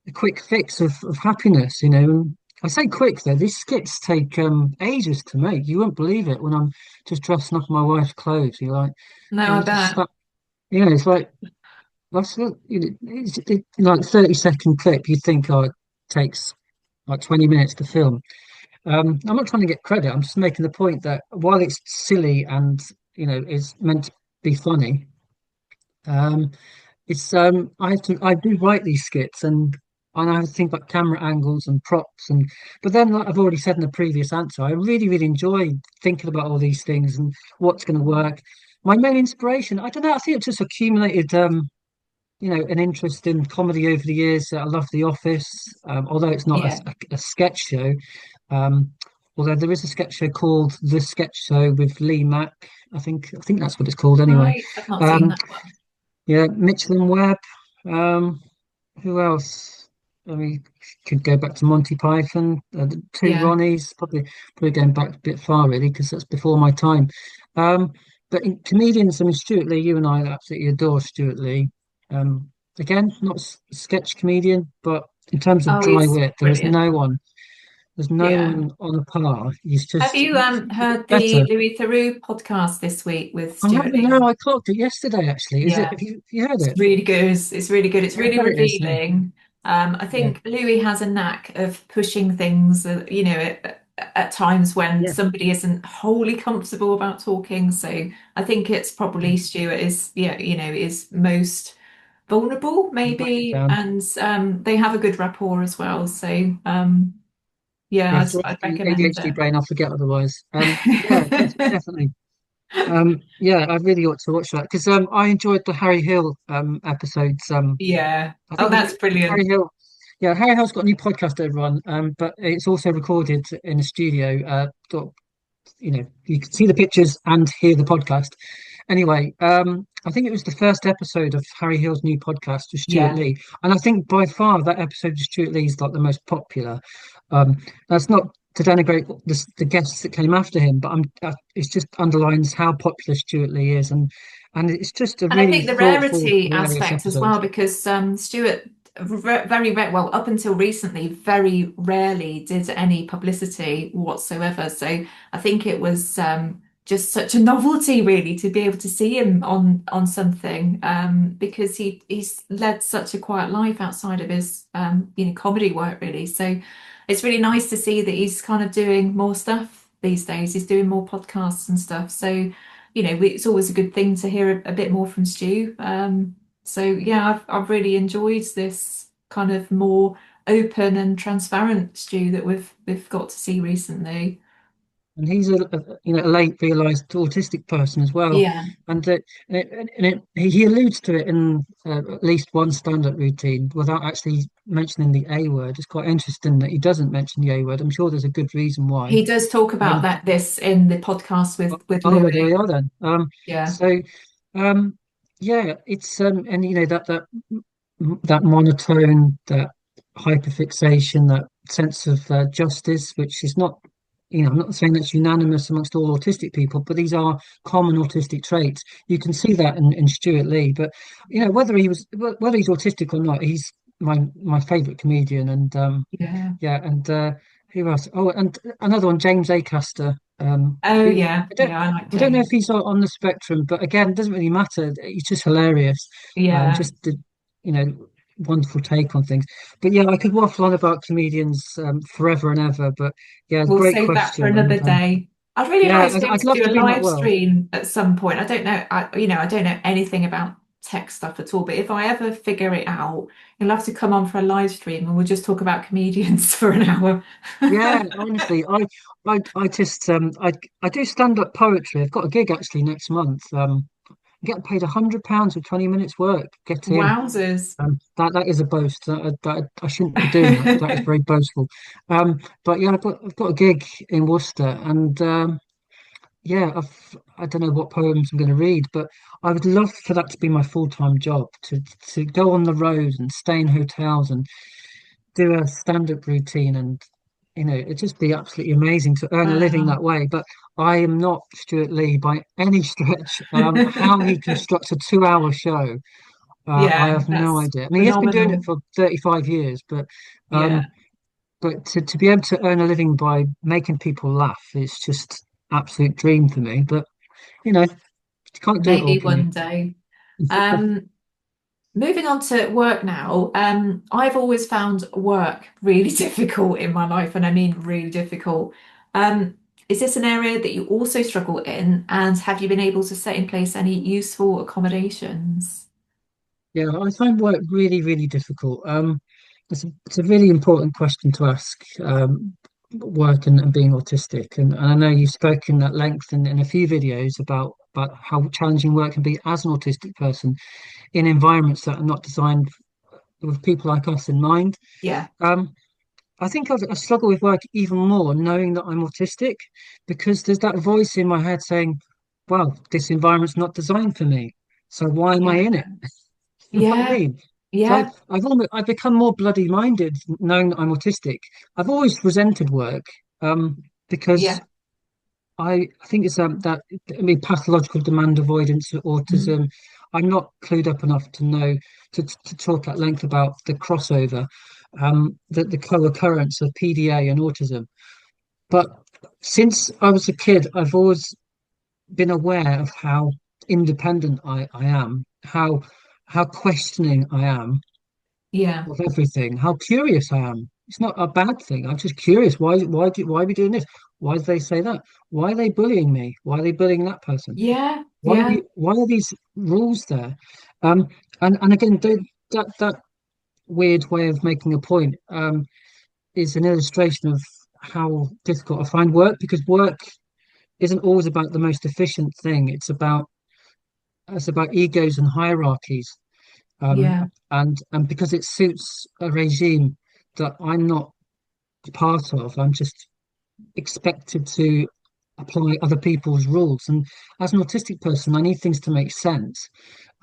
a quick fix of happiness. And I say quick though, these skits take ages to make. You won't believe it when I'm just dressing up in my wife's clothes. You're like, No, and I you just bet. start, it's like like 30-second clip. You think, oh, it takes like 20 minutes to film. I'm not trying to get credit. I'm just making the point that while it's silly and is meant to be funny, um, I do write these skits, and I have to think about camera angles and props, but then, like I've already said in the previous answer, I really, really enjoy thinking about all these things and what's going to work. My main inspiration, I don't know, I think it's just accumulated an interest in comedy over the years. I love The Office, although it's not Yeah. a sketch show. Um, Although there is a sketch show called The Sketch Show with Lee Mack. I think that's what it's called anyway. Right. I've not seen Um, that one. yeah, Mitchell and Webb. Um, who else? I mean, could go back to Monty Python. The two Yeah. Ronnies, probably going back a bit far really, because that's before my time. Um, but in comedians, I mean, Stewart Lee, you and I absolutely adore Stewart Lee. Again, not sketch comedian, but in terms of Oh, dry he's wit, there is brilliant. no one. There's no Yeah. one on a par. Have you He's heard the better. Louis Theroux podcast this week with I Stewart haven't. Lee? No, I clocked it yesterday. Actually, is it? Yeah. Have you heard It's it? really good. It's really good. It's Yeah, I really bet it is. Yeah, revealing. I yeah, think Louis has a knack of pushing things, at times when yeah. somebody isn't wholly comfortable about talking. So I think it's probably Stuart is, yeah, is most vulnerable, Break it maybe, down. and they have a good rapport as well. So yeah, Yeah, I'd thrusting recommend ADHD it. brain. I'll forget otherwise. Yeah, definitely. Yeah, I really ought to watch that because I enjoyed the Harry Hill episodes. Yeah. I Oh, think that's Harry brilliant. Hill. Yeah, Harry Hill's got a new podcast over on, but it's also recorded in a studio. You can see the pictures and hear the podcast. Anyway, I think it was the first episode of Harry Hill's new podcast with Stewart Yeah. Lee, and I think by far that episode with Stewart Lee is like the most popular. Um, that's not to denigrate the guests that came after him, but it just underlines how popular Stewart Lee is, and it's just a And I really think the thoughtful, rarity hilarious aspect as episode. well, because Stuart well, up until recently, very rarely did any publicity whatsoever. So I think it was just such a novelty, really, to be able to see him on something, because he's led such a quiet life outside of his comedy work, really. So it's really nice to see that he's kind of doing more stuff these days. He's doing more podcasts and stuff. So it's always a good thing to hear a bit more from Stu. So yeah, I've really enjoyed this kind of more open and transparent Stu that we've got to see recently. And he's a late realised autistic person as well, Yeah, and he alludes to it in at least one stand-up routine without actually mentioning the A word. It's quite interesting that he doesn't mention the A word. I'm sure there's a good reason why. he does talk about Um, this in the podcast with oh well, there we Louis. are then. Yeah, So yeah, it's and that monotone, that hyperfixation, that sense of justice, which is not, I'm not saying that's unanimous amongst all autistic people, but these are common autistic traits. You can see that in Stuart Lee, but whether he's autistic or not, he's my favourite comedian, and yeah. yeah, and who else? Oh, and another one, James Acaster. Oh Who yeah, yeah. I like I don't know if James. he's on the spectrum, but again, it doesn't really matter. He's just hilarious. Yeah, Just the wonderful take on things. But yeah, I could waffle on about comedians forever and ever. But yeah, we'll great save that for question, another and day. I'd really yeah, like to be able I'd to love do to a bring that live well. stream at some point. I don't know, I don't know anything about tech stuff at all, but if I ever figure it out, you'll have to come on for a live stream and we'll just talk about comedians for an hour. Yeah, honestly, I just I do stand up poetry. I've got a gig actually next month. I get paid £100 for 20 minutes work. Get in. Wowzers. That is a boast. I shouldn't be doing that. That is very boastful. But yeah, I've got a gig in Worcester, and yeah, I don't know what poems I'm going to read, but I would love for that to be my full-time job, to go on the road and stay in hotels and do a stand-up routine, and it'd just be absolutely amazing to earn a living Wow. that way. But I am not Stuart Lee by any stretch. How he constructs a 2-hour show, I Yeah, have no that's idea. I mean, he has been doing it phenomenal. for 35 years, Yeah. um, but to be able to earn a living by making people laugh, it's just absolute dream for me. But you can't do it all, Maybe can you? one day. Um, Moving on to work now. I've always found work really difficult in my life, and I mean really difficult. Um, is this an area that you also struggle in, and have you been able to set in place any useful accommodations? Yeah, I find work really, really difficult. It's a really important question to ask. Work and being autistic, and I know you've spoken at length in a few videos about how challenging work can be as an autistic person in environments that are not designed with people like us in mind. Yeah, Um, I think I struggle with work even more knowing that I'm autistic, because there's that voice in my head saying, "Well, this environment's not designed for me, so why am I yeah, in it?" You know what I yeah, mean? So yeah, I've become more bloody minded knowing that I'm autistic. I've always resented work, because yeah. I think it's that, I mean, pathological demand avoidance, Mm. autism. I'm not clued up enough to know to talk at length about the crossover. the co-occurrence of PDA and autism. But since I was a kid, I've always been aware of how independent I am, how questioning I am Yeah. of everything, how curious I am. It's not a bad thing. I'm just curious. Why are we doing this? Why do they say that? Why are they bullying me? Why are they bullying that person? Yeah. Yeah. Why are these rules there? Um, and again, that weird way of making a point is an illustration of how difficult I find work, because work isn't always about the most efficient thing. It's about egos and hierarchies. Um, Yeah. and because it suits a regime that I'm not part of, I'm just expected to apply other people's rules. And as an autistic person, I need things to make sense.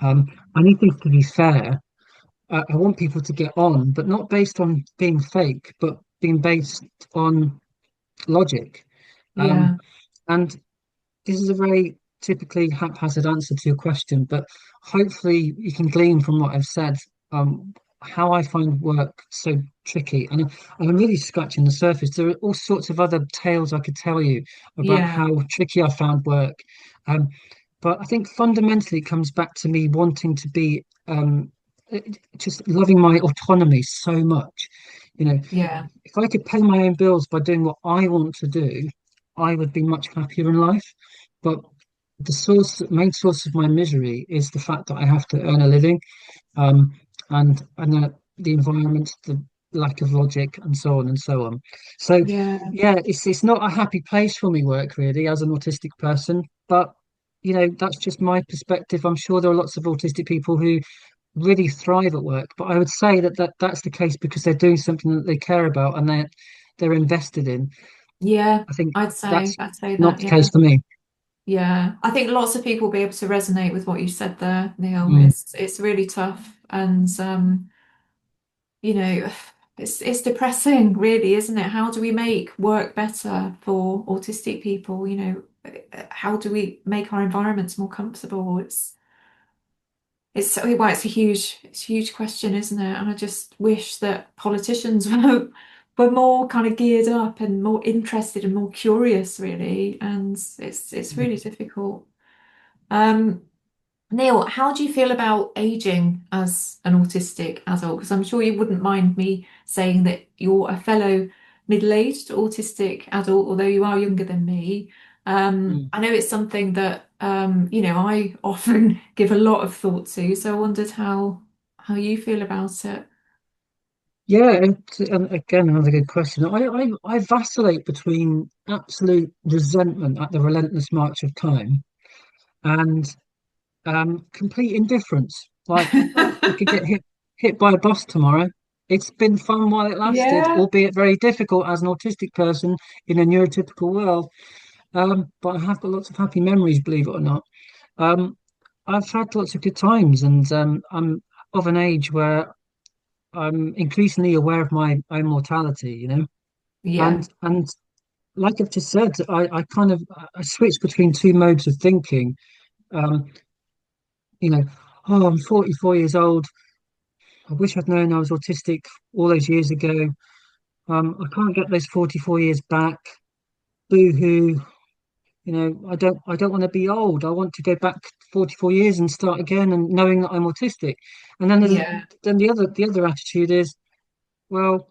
I need things to be fair. I want people to get on, but not based on being fake, but being based on logic. Um, Yeah. and this is a very typically haphazard answer to your question, but hopefully you can glean from what I've said how I find work so tricky. And I'm really scratching the surface. There are all sorts of other tales I could tell you about Yeah. how tricky I found work. Um, but I think fundamentally it comes back to me wanting to be just loving my autonomy so much. You know, Yeah. if I could pay my own bills by doing what I want to do, I would be much happier in life. But main source of my misery is the fact that I have to earn a living, um, and the environment, the lack of logic, and so on and so on. So, Yeah. yeah, it's not a happy place for me, work really, as an autistic person. But that's just my perspective. I'm sure there are lots of autistic people who really thrive at work, but I would say that's the case because they're doing something that they care about and they're invested in. Yeah. I think I'd say that's I'd say not that. the case Yeah. for me. Yeah. I think lots of people will be able to resonate with what you said there, Neil. Mm, It's really tough. And you know, it's depressing, really, isn't it? How do we make work better for autistic people? How do we make our environments more comfortable? It's a huge question, isn't it? And I just wish that politicians were more kind of geared up and more interested and more curious, really. And it's really mm. difficult. Um, Neil, how do you feel about aging as an autistic adult? Because I'm sure you wouldn't mind me saying that you're a fellow middle-aged autistic adult, although you are younger than me. Mm. I know it's something that I often give a lot of thought to, so I wondered how you feel about it. Yeah, and again, another good question. I vacillate between absolute resentment at the relentless march of time and complete indifference. Like, I could get hit by a bus tomorrow. It's been fun while it lasted, Yeah, albeit very difficult as an autistic person in a neurotypical world. But I have got lots of happy memories, believe it or not. Um, I've had lots of good times, and I'm of an age where I'm increasingly aware of my own mortality. yeah, And like I've just said, I switch between two modes of thinking. Um, you know, oh, I'm 44 years old. I wish I'd known I was autistic all those years ago. I can't get those 44 years back. Boo hoo. I don't want to be old. I want to go back 44 years and start again and knowing that I'm autistic. And yeah. then the other attitude is, well,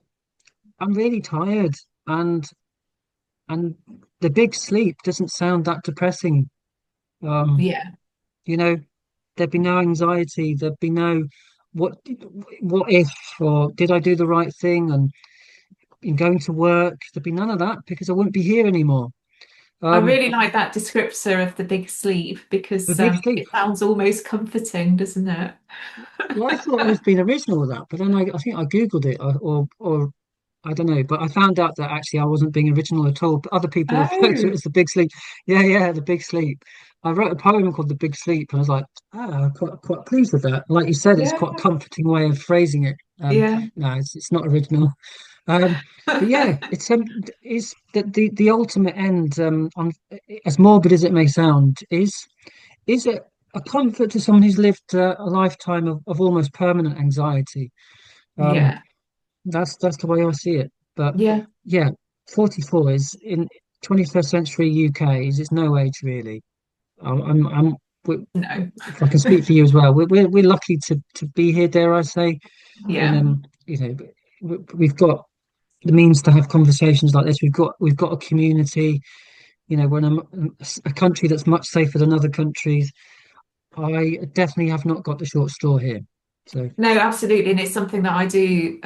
I'm really tired and and the big sleep doesn't sound that depressing. Um, Yeah. you know, there'd be no anxiety, there'd be no what what if, or did I do the right thing, and in going to work, there'd be none of that because I wouldn't be here anymore. I Um, really like that descriptor of the big sleep the because big sleep. it sounds almost comforting, doesn't it? Well, I thought I was being original with that, but then I think I Googled it, or I don't know, but I found out that actually I wasn't being original at all. But other people refer to it Oh, as the Big Sleep. Yeah, yeah, the Big Sleep. I wrote a poem called The Big Sleep, and I was like, I'm quite pleased with that. Like you said, it's quite a yeah, comforting way of phrasing it. yeah. No, it's not original. But yeah, it's the ultimate end. On as morbid as it may sound, is it a comfort to someone who's lived a lifetime of almost permanent anxiety. Um, Yeah, That's the way I see it. But Yeah, yeah, 44 is in 21st century UK is it's no age really. I'm we- no, if I can speak for you as well, we're lucky to be here, dare I say, and yeah. we've got the means to have conversations like this. We've got a community. We're in a country that's much safer than other countries. I definitely have not got the short straw here. So No, absolutely. And it's something that I do,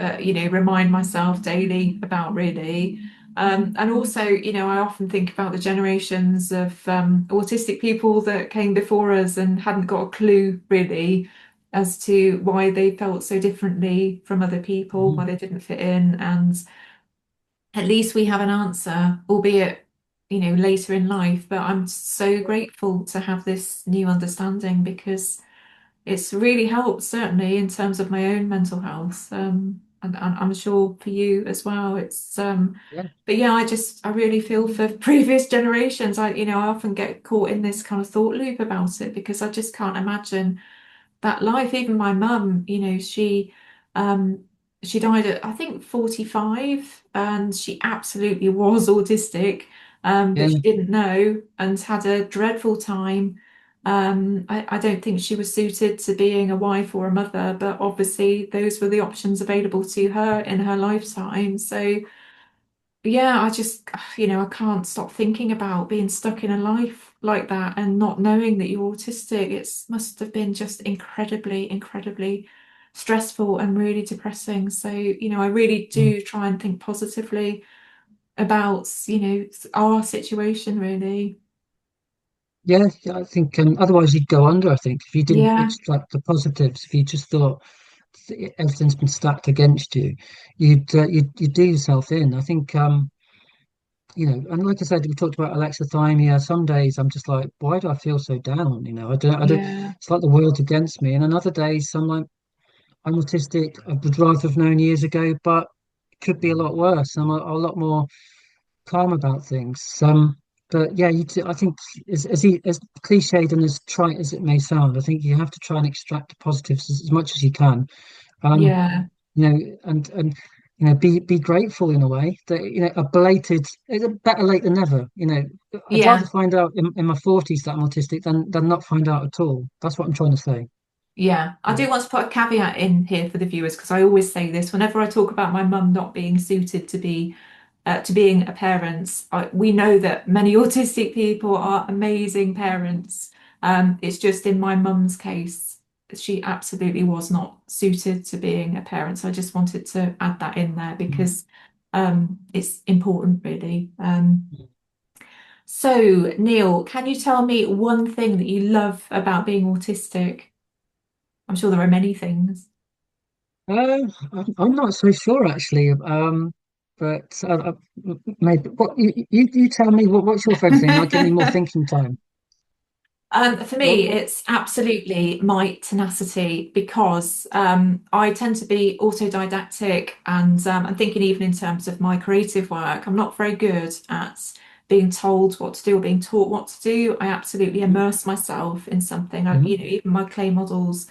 remind myself daily about, really. And also, I often think about the generations of autistic people that came before us and hadn't got a clue, really, as to why they felt so differently from other people, why mhm. they didn't fit in. And at least we have an answer, albeit, later in life. But I'm so grateful to have this new understanding because it's really helped, certainly in terms of my own mental health. And I'm sure for you as well. Yeah, But yeah, I really feel for previous generations. I often get caught in this kind of thought loop about it because I just can't imagine that life. Even my mum, um, she died at I think 45, and she absolutely was autistic, but she yeah, didn't know and had a dreadful time. I don't think she was suited to being a wife or a mother, but obviously those were the options available to her in her lifetime. So yeah, I can't stop thinking about being stuck in a life like that and not knowing that you're autistic. It must have been just incredibly, incredibly stressful and really depressing. So, I really mm, do try and think positively about, our situation, really. yeah. I think otherwise you'd go under. I think if you didn't Yeah, extract the positives, if you just thought everything's been stacked against you, you'd do yourself in. I think and like I said, we talked about Alexithymia. Some days I'm just like, why do I feel so down? I don't. yeah, It's like the world's against me. And on other days, I'm like, I'm autistic. I would rather have known years ago, but it could be a lot worse. I'm a lot more calm about things. But yeah, I think as cliched and as trite as it may sound, I think you have to try and extract the positives as much as you can. Um, yeah, and be grateful in a way that a belated it's a better late than never. I'd rather yeah. find out in my 40s that I'm autistic than not find out at all. That's what I'm trying to say. Yeah, I So, do want to put a caveat in here for the viewers because I always say this whenever I talk about my mum not being suited to being a parent. We know that many autistic people are amazing parents. It's just in my mum's case, she absolutely was not suited to being a parent. So I just wanted to add that in there mm, because it's important, really. So, Neil, can you tell me one thing that you love about being autistic? I'm sure there are many things. I'm not so sure actually. But maybe you tell me what's your favorite thing? I'll give me more thinking time. For What, me, what? it's absolutely my tenacity because I tend to be autodidactic, and I'm thinking even in terms of my creative work, I'm not very good at being told what to do or being taught what to do. I absolutely immerse myself in something. Mm-hmm. Even my clay models,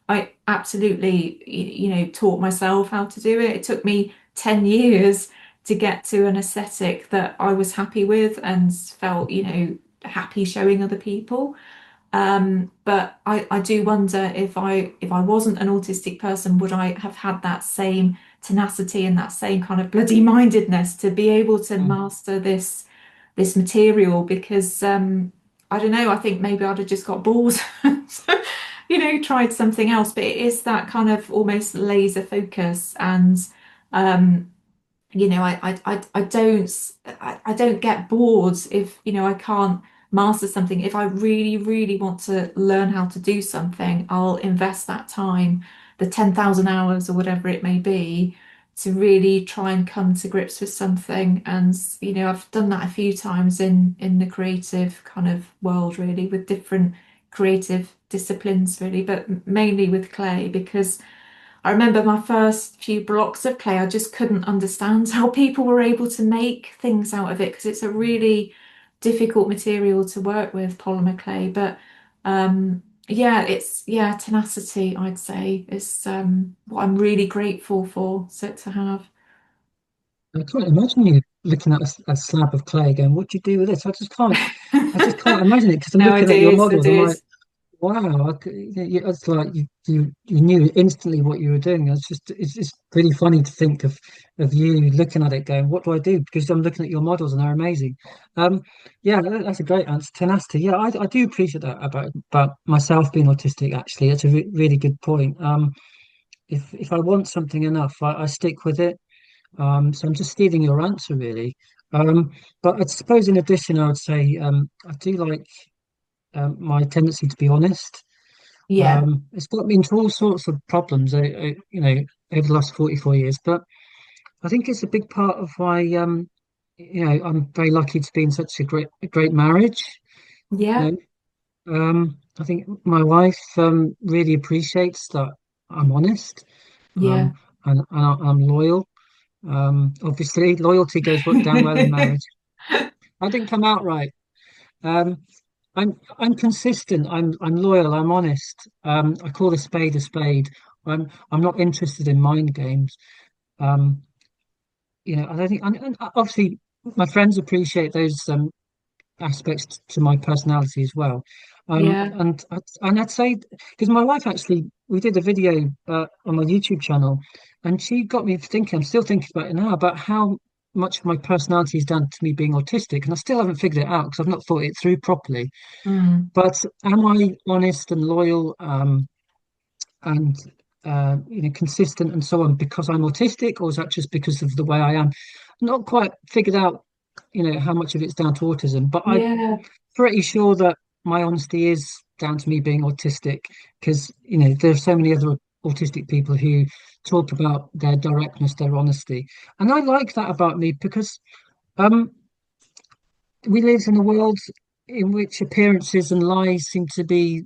I absolutely, taught myself how to do it. It took me 10 years to get to an aesthetic that I was happy with and felt, happy showing other people. But I do wonder if I wasn't an autistic person, would I have had that same tenacity and that same kind of bloody mindedness to be able to master this material? Because I don't know, I think maybe I'd have just got bored, tried something else. But it is that kind of almost laser focus and I don't get bored if I can't master something. If I really really want to learn how to do something, I'll invest that time, the 10,000 hours or whatever it may be, to really try and come to grips with something. And I've done that a few times in the creative kind of world, really, with different creative disciplines, really, but mainly with clay because I remember my first few blocks of clay, I just couldn't understand how people were able to make things out of it because it's a really difficult material to work with, polymer clay. But yeah, it's yeah, tenacity, I'd say, is what I'm really grateful for so to have. I can't imagine you looking at a slab of clay going, "What do you do with this?" I just can't imagine it because I'm No, I looking at your did, I models. I'm did. like, wow, it's like you knew instantly what you were doing. It's really funny to think of you looking at it going, what do I do? Because I'm looking at your models and they're amazing. Um, yeah, that's a great answer. Tenacity. Yeah, I do appreciate that about myself being autistic. Actually, it's a really good point. If I want something enough, I stick with it. So I'm just stealing your answer really. But I suppose in addition, I would say I do like my tendency to be honest. Yeah, It's got me into all sorts of problems, over the last 44 years. But I think it's a big part of why, I'm very lucky to be in such a great marriage. yeah, You I think my wife really appreciates that I'm honest, yeah. I'm loyal. Obviously, loyalty goes down well in marriage. I didn't come out right. Um, I'm consistent. I'm loyal. I'm honest. I call a spade a spade. I'm not interested in mind games. Um, I don't think. And obviously, my friends appreciate those aspects to my personality as well. Yeah. And I'd say because my wife actually, we did a video on my YouTube channel, and she got me thinking. I'm still thinking about it now about how much of my personality is down to me being autistic, and I still haven't figured it out because I've not thought it through properly. Mm. But am I honest and loyal, and consistent and so on because I'm autistic, or is that just because of the way I am? Not quite figured out, how much of it's down to autism, but I'm Yeah. pretty sure that my honesty is down to me being autistic because there are so many other autistic people who talk about their directness, their honesty, and I like that about me because um, we live in a world in which appearances and lies seem to be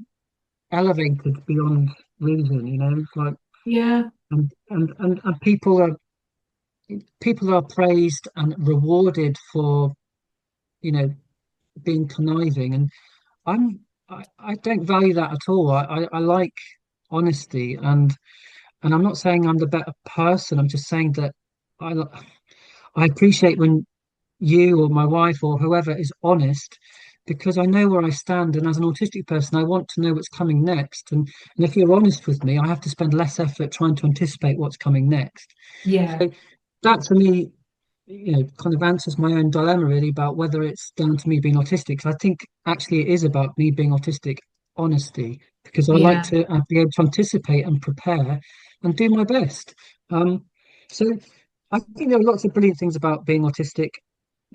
elevated beyond reason, like Yeah. and people are praised and rewarded for, you know, being conniving. And I don't value that at all. I like honesty and I'm not saying I'm the better person. I'm just saying that I I appreciate when you or my wife or whoever is honest because I know where I stand. And as an autistic person, I want to know what's coming next. And if you're honest with me, I have to spend less effort trying to anticipate what's coming next. Yeah. So that to me, kind of answers my own dilemma really about whether it's down to me being autistic. 'Cause I think actually it is about me being autistic, honesty, because I like Yeah. to be able to anticipate and prepare and do my best. Um, so I think there are lots of brilliant things about being autistic.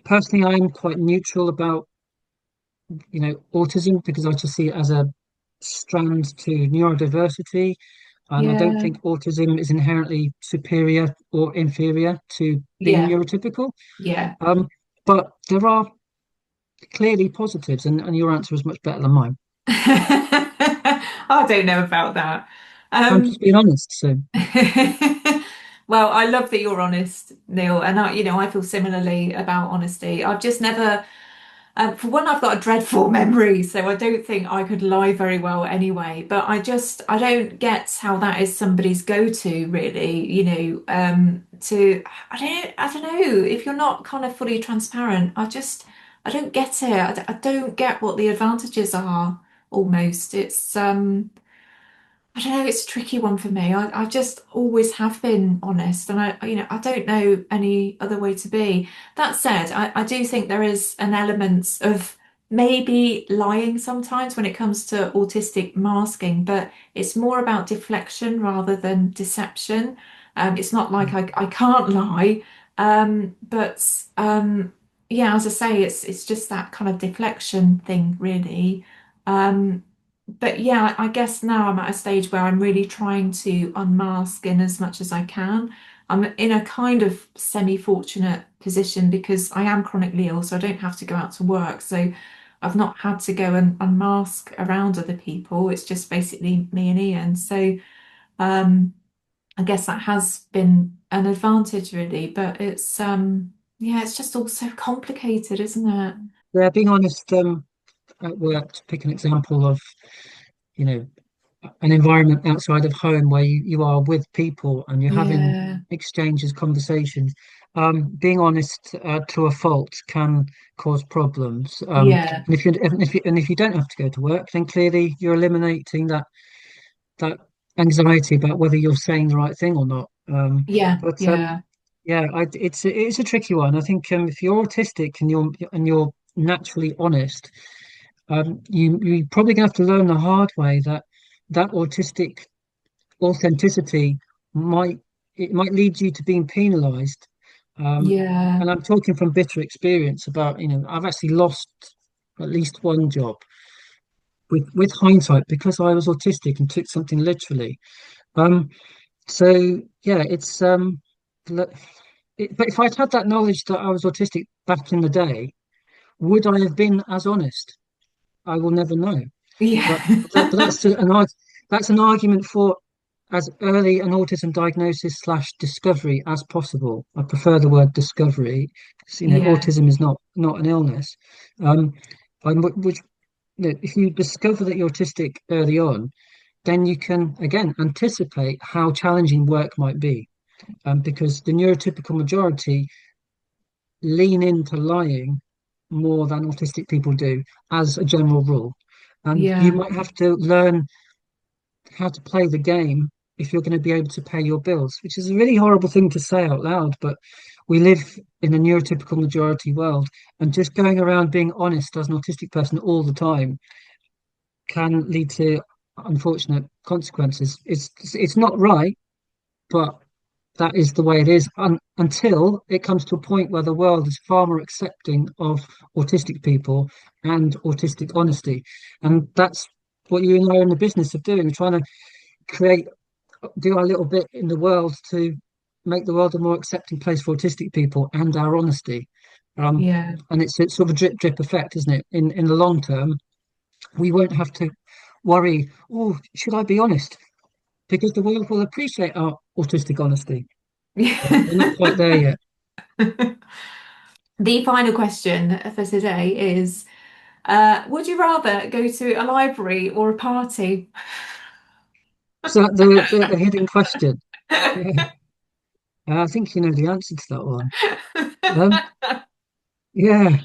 Personally, I am quite neutral about, autism because I just see it as a strand to neurodiversity, and I don't Yeah. think autism is inherently superior or inferior to being Yeah. neurotypical. Yeah. Um, but there are clearly positives, and your answer is much better than mine. I don't know about that. I'm just Um, being honest. So well, I love that you're honest, Neil, and I feel similarly about honesty. I've just never, for one, I've got a dreadful memory, so I don't think I could lie very well anyway. But I don't get how that is somebody's go-to, really. I don't know, if you're not kind of fully transparent, I don't get it. I don't get what the advantages are. Almost, I don't know, it's a tricky one for me. I just always have been honest, and I don't know any other way to be. That said, I do think there is an element of maybe lying sometimes when it comes to autistic masking, but it's more about deflection rather than deception. It's not like I can't lie, but yeah, as I say, it's just that kind of deflection thing, really. Um, but yeah, I guess now I'm at a stage where I'm really trying to unmask in as much as I can. I'm in a kind of semi-fortunate position because I am chronically ill, so I don't have to go out to work. So I've not had to go and unmask around other people. It's just basically me and Ian. So um, I guess that has been an advantage really, but yeah, it's just all so complicated, isn't it? yeah, being honest at work, to pick an example of you know, an environment outside of home where you are with people and you're having Yeah. exchanges, conversations. Being honest to a fault can cause problems. Yeah. And if you don't have to go to work, then clearly you're eliminating that anxiety about whether you're saying the right thing or not. Yeah. But Yeah. yeah, it's a tricky one. I think if you're autistic and you're naturally honest, you probably gonna have to learn the hard way that that autistic authenticity might it might lead you to being penalized. Um, Yeah. and I'm talking from bitter experience about, I've actually lost at least one job with hindsight because I was autistic and took something literally. Um, so yeah, le- but if I'd had that knowledge that I was autistic back in the day, would I have been as honest? I will never know. But Yeah. that's an argument for as early an autism diagnosis slash discovery as possible. I prefer the word discovery because Yeah. autism is not an illness. Um, which if you discover that you're autistic early on, then you can again anticipate how challenging work might be. Because the neurotypical majority lean into lying more than autistic people do, as a general rule. And you Yeah. might have to learn how to play the game if you're going to be able to pay your bills, which is a really horrible thing to say out loud, but we live in a neurotypical majority world, and just going around being honest as an autistic person all the time can lead to unfortunate consequences. It's not right, but that is the way it is until it comes to a point where the world is far more accepting of autistic people and autistic honesty. And that's what you and I are in the business of doing, trying to create, do our little bit in the world to make the world a more accepting place for autistic people and our honesty. Um, Yeah. and it's sort of a drip drip effect, isn't it? In the long term, we won't have to worry, oh, should I be honest? Because the world will appreciate our autistic honesty. But we're not quite there yet. The final question for today is, would you rather go to a library or a party? So the hidden question. Yeah, I think you know the answer to that one. Um, yeah,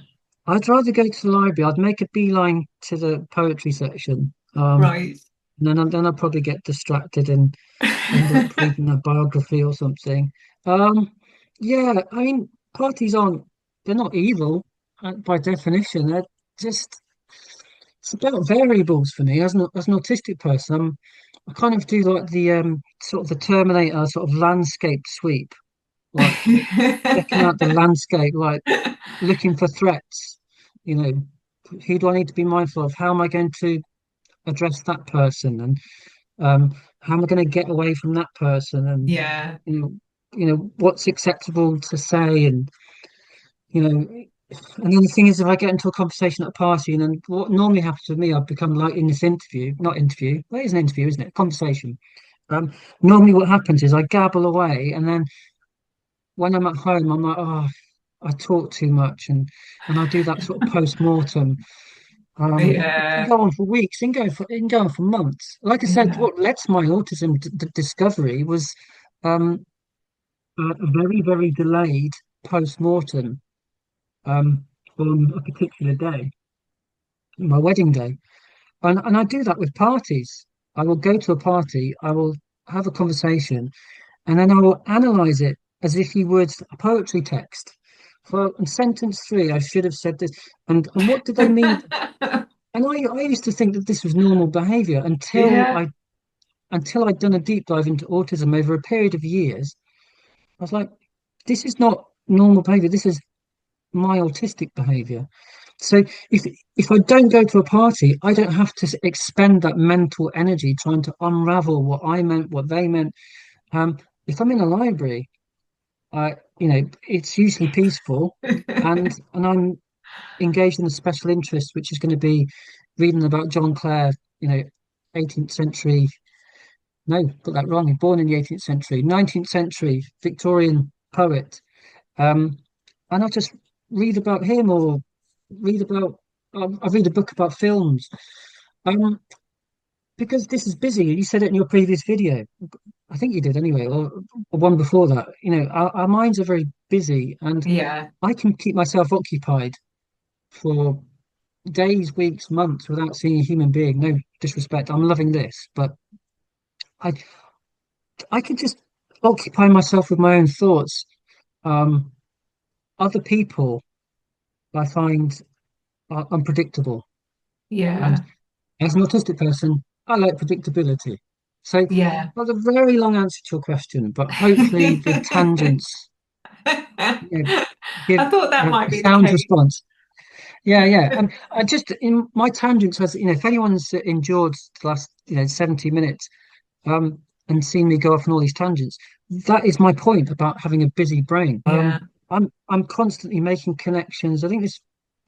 I'd rather go to the library. I'd make a beeline to the poetry section. Right. Then I'd probably get distracted and end up reading a biography or something. Um, yeah, I mean, parties aren't, they're not evil by definition. They're just, it's about variables for me as an autistic person. I kind of do like the sort of the Terminator sort of landscape sweep, like checking out the landscape, like looking for threats. You know, who do I need to be mindful of? How am I going to address that person? And how am I going to get away from that person? And Yeah. you know, what's acceptable to say, and you know, and then the thing is, if I get into a conversation at a party, and then what normally happens with me, I've become like in this interview, not interview, well, it is an interview, isn't it? A conversation. Um, Normally what happens is I gabble away, and then when I'm at home, I'm like, oh, I talk too much, and I do that sort of post-mortem. It can Yeah. go on for weeks, it can go on for months. Like I said, Yeah. what led to my autism discovery was um, a very, very delayed post-mortem um, on a particular day, my wedding day. And I do that with parties. I will go to a party, I will have a conversation, and then I will analyze it as if you would a poetry text. For in sentence three, I should have said this. And what did they mean? And I used to think that this was normal behavior Yeah. until I'd done a deep dive into autism over a period of years. I was like, this is not normal behavior. This is my autistic behavior. So if if I don't go to a party, I don't have to expend that mental energy trying to unravel what I meant, what they meant. If I'm in a library, it's usually peaceful, and I'm engaged in a special interest, which is going to be reading about John Clare, you know, 18th century. No, got that wrong. He's born in the 18th century, 19th century Victorian poet. Um, and I just read about him or read about, I read a book about films. Um, because this is busy. You said it in your previous video. I think you did anyway, or one before that. Our minds are very busy, and Yeah, I can keep myself occupied for days, weeks, months without seeing a human being. No disrespect, I'm loving this, but I I can just occupy myself with my own thoughts. Um, Other people I find are unpredictable, and yeah, as an autistic person, I like predictability. So yeah. that's a very long answer to your question, but hopefully the tangents, you know, give I thought that might a be the sound case. response. Yeah, yeah. And I just in my tangents has, if anyone's endured the last, 70 minutes, um, and seen me go off on all these tangents, that is my point about having a busy brain. Yeah, I'm constantly making connections. I think this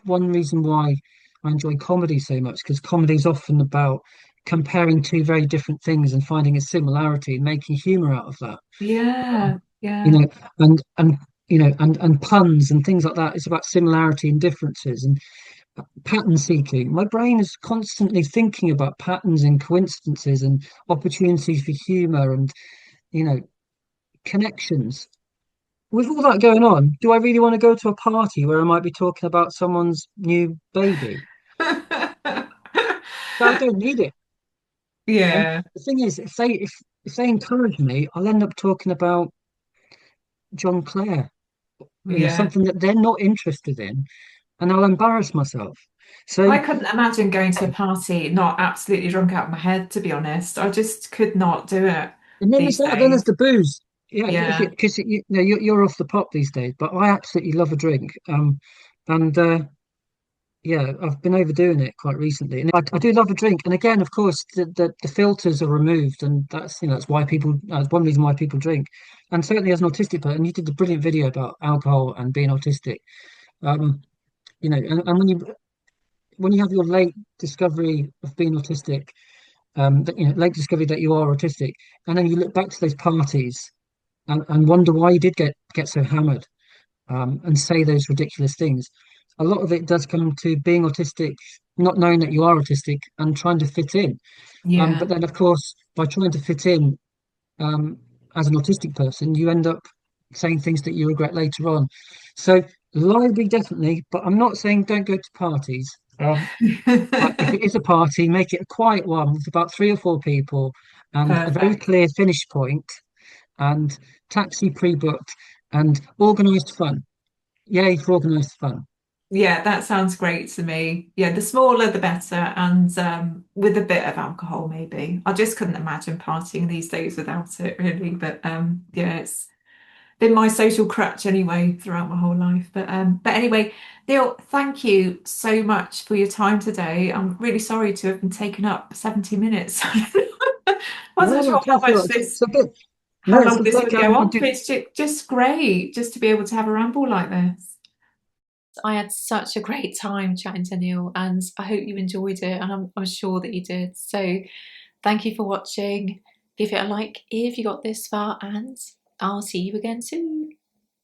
one reason why I enjoy comedy so much, because comedy is often about comparing two very different things and finding a similarity and making humor out of that. Um, yeah, you yeah, know, and puns and things like that. It's about similarity and differences and pattern seeking. My brain is constantly thinking about patterns and coincidences and opportunities for humor and, you know, connections. With all that going on, do I really want to go to a party where I might be talking about someone's new baby? No, I don't need it. And yeah, the thing is, if they encourage me, I'll end up talking about John Clare, yeah. something that they're not interested in, and I'll embarrass myself. So, I couldn't imagine going to a party not absolutely drunk out of my head, to be honest. I just could not do it and then there's these that, then there's days. the booze. Yeah, Yeah, because you're off the pop these days, but I absolutely love a drink. And Yeah, I've been overdoing it quite recently, and I do love a drink. And again, of course, the filters are removed, and that's why people. That's one reason why people drink. And certainly, as an autistic person, you did a brilliant video about alcohol and being autistic. Um, and when you have your late discovery of being autistic, late discovery that you are autistic, and then you look back to those parties and wonder why you did get so hammered, and say those ridiculous things. A lot of it does come to being autistic, not knowing that you are autistic and trying to fit in. But yeah. then, of course, by trying to fit in, um, as an autistic person, you end up saying things that you regret later on. So, lively, definitely, but I'm not saying don't go to parties. But if it is a party, make it a quiet one with about three or four people and a very Perfect. clear finish point and taxi pre-booked and organised fun. Yay for organised fun. Yeah, that sounds great to me. Yeah, the smaller the better, and with a bit of alcohol maybe. I just couldn't imagine partying these days without it, really. But yeah, it's been my social crutch anyway throughout my whole life. But anyway, Neil, thank you so much for your time today. I'm really sorry to have been taken up 70 minutes. I No, wasn't no, sure how careful. much this, So good. how No, long it's this like would go I on. do. It's just great just to be able to have a ramble like this. I had such a great time chatting to Neil, and I hope you enjoyed it, and I'm sure that you did. So, thank you for watching. Give it a like if you got this far, and I'll see you again soon.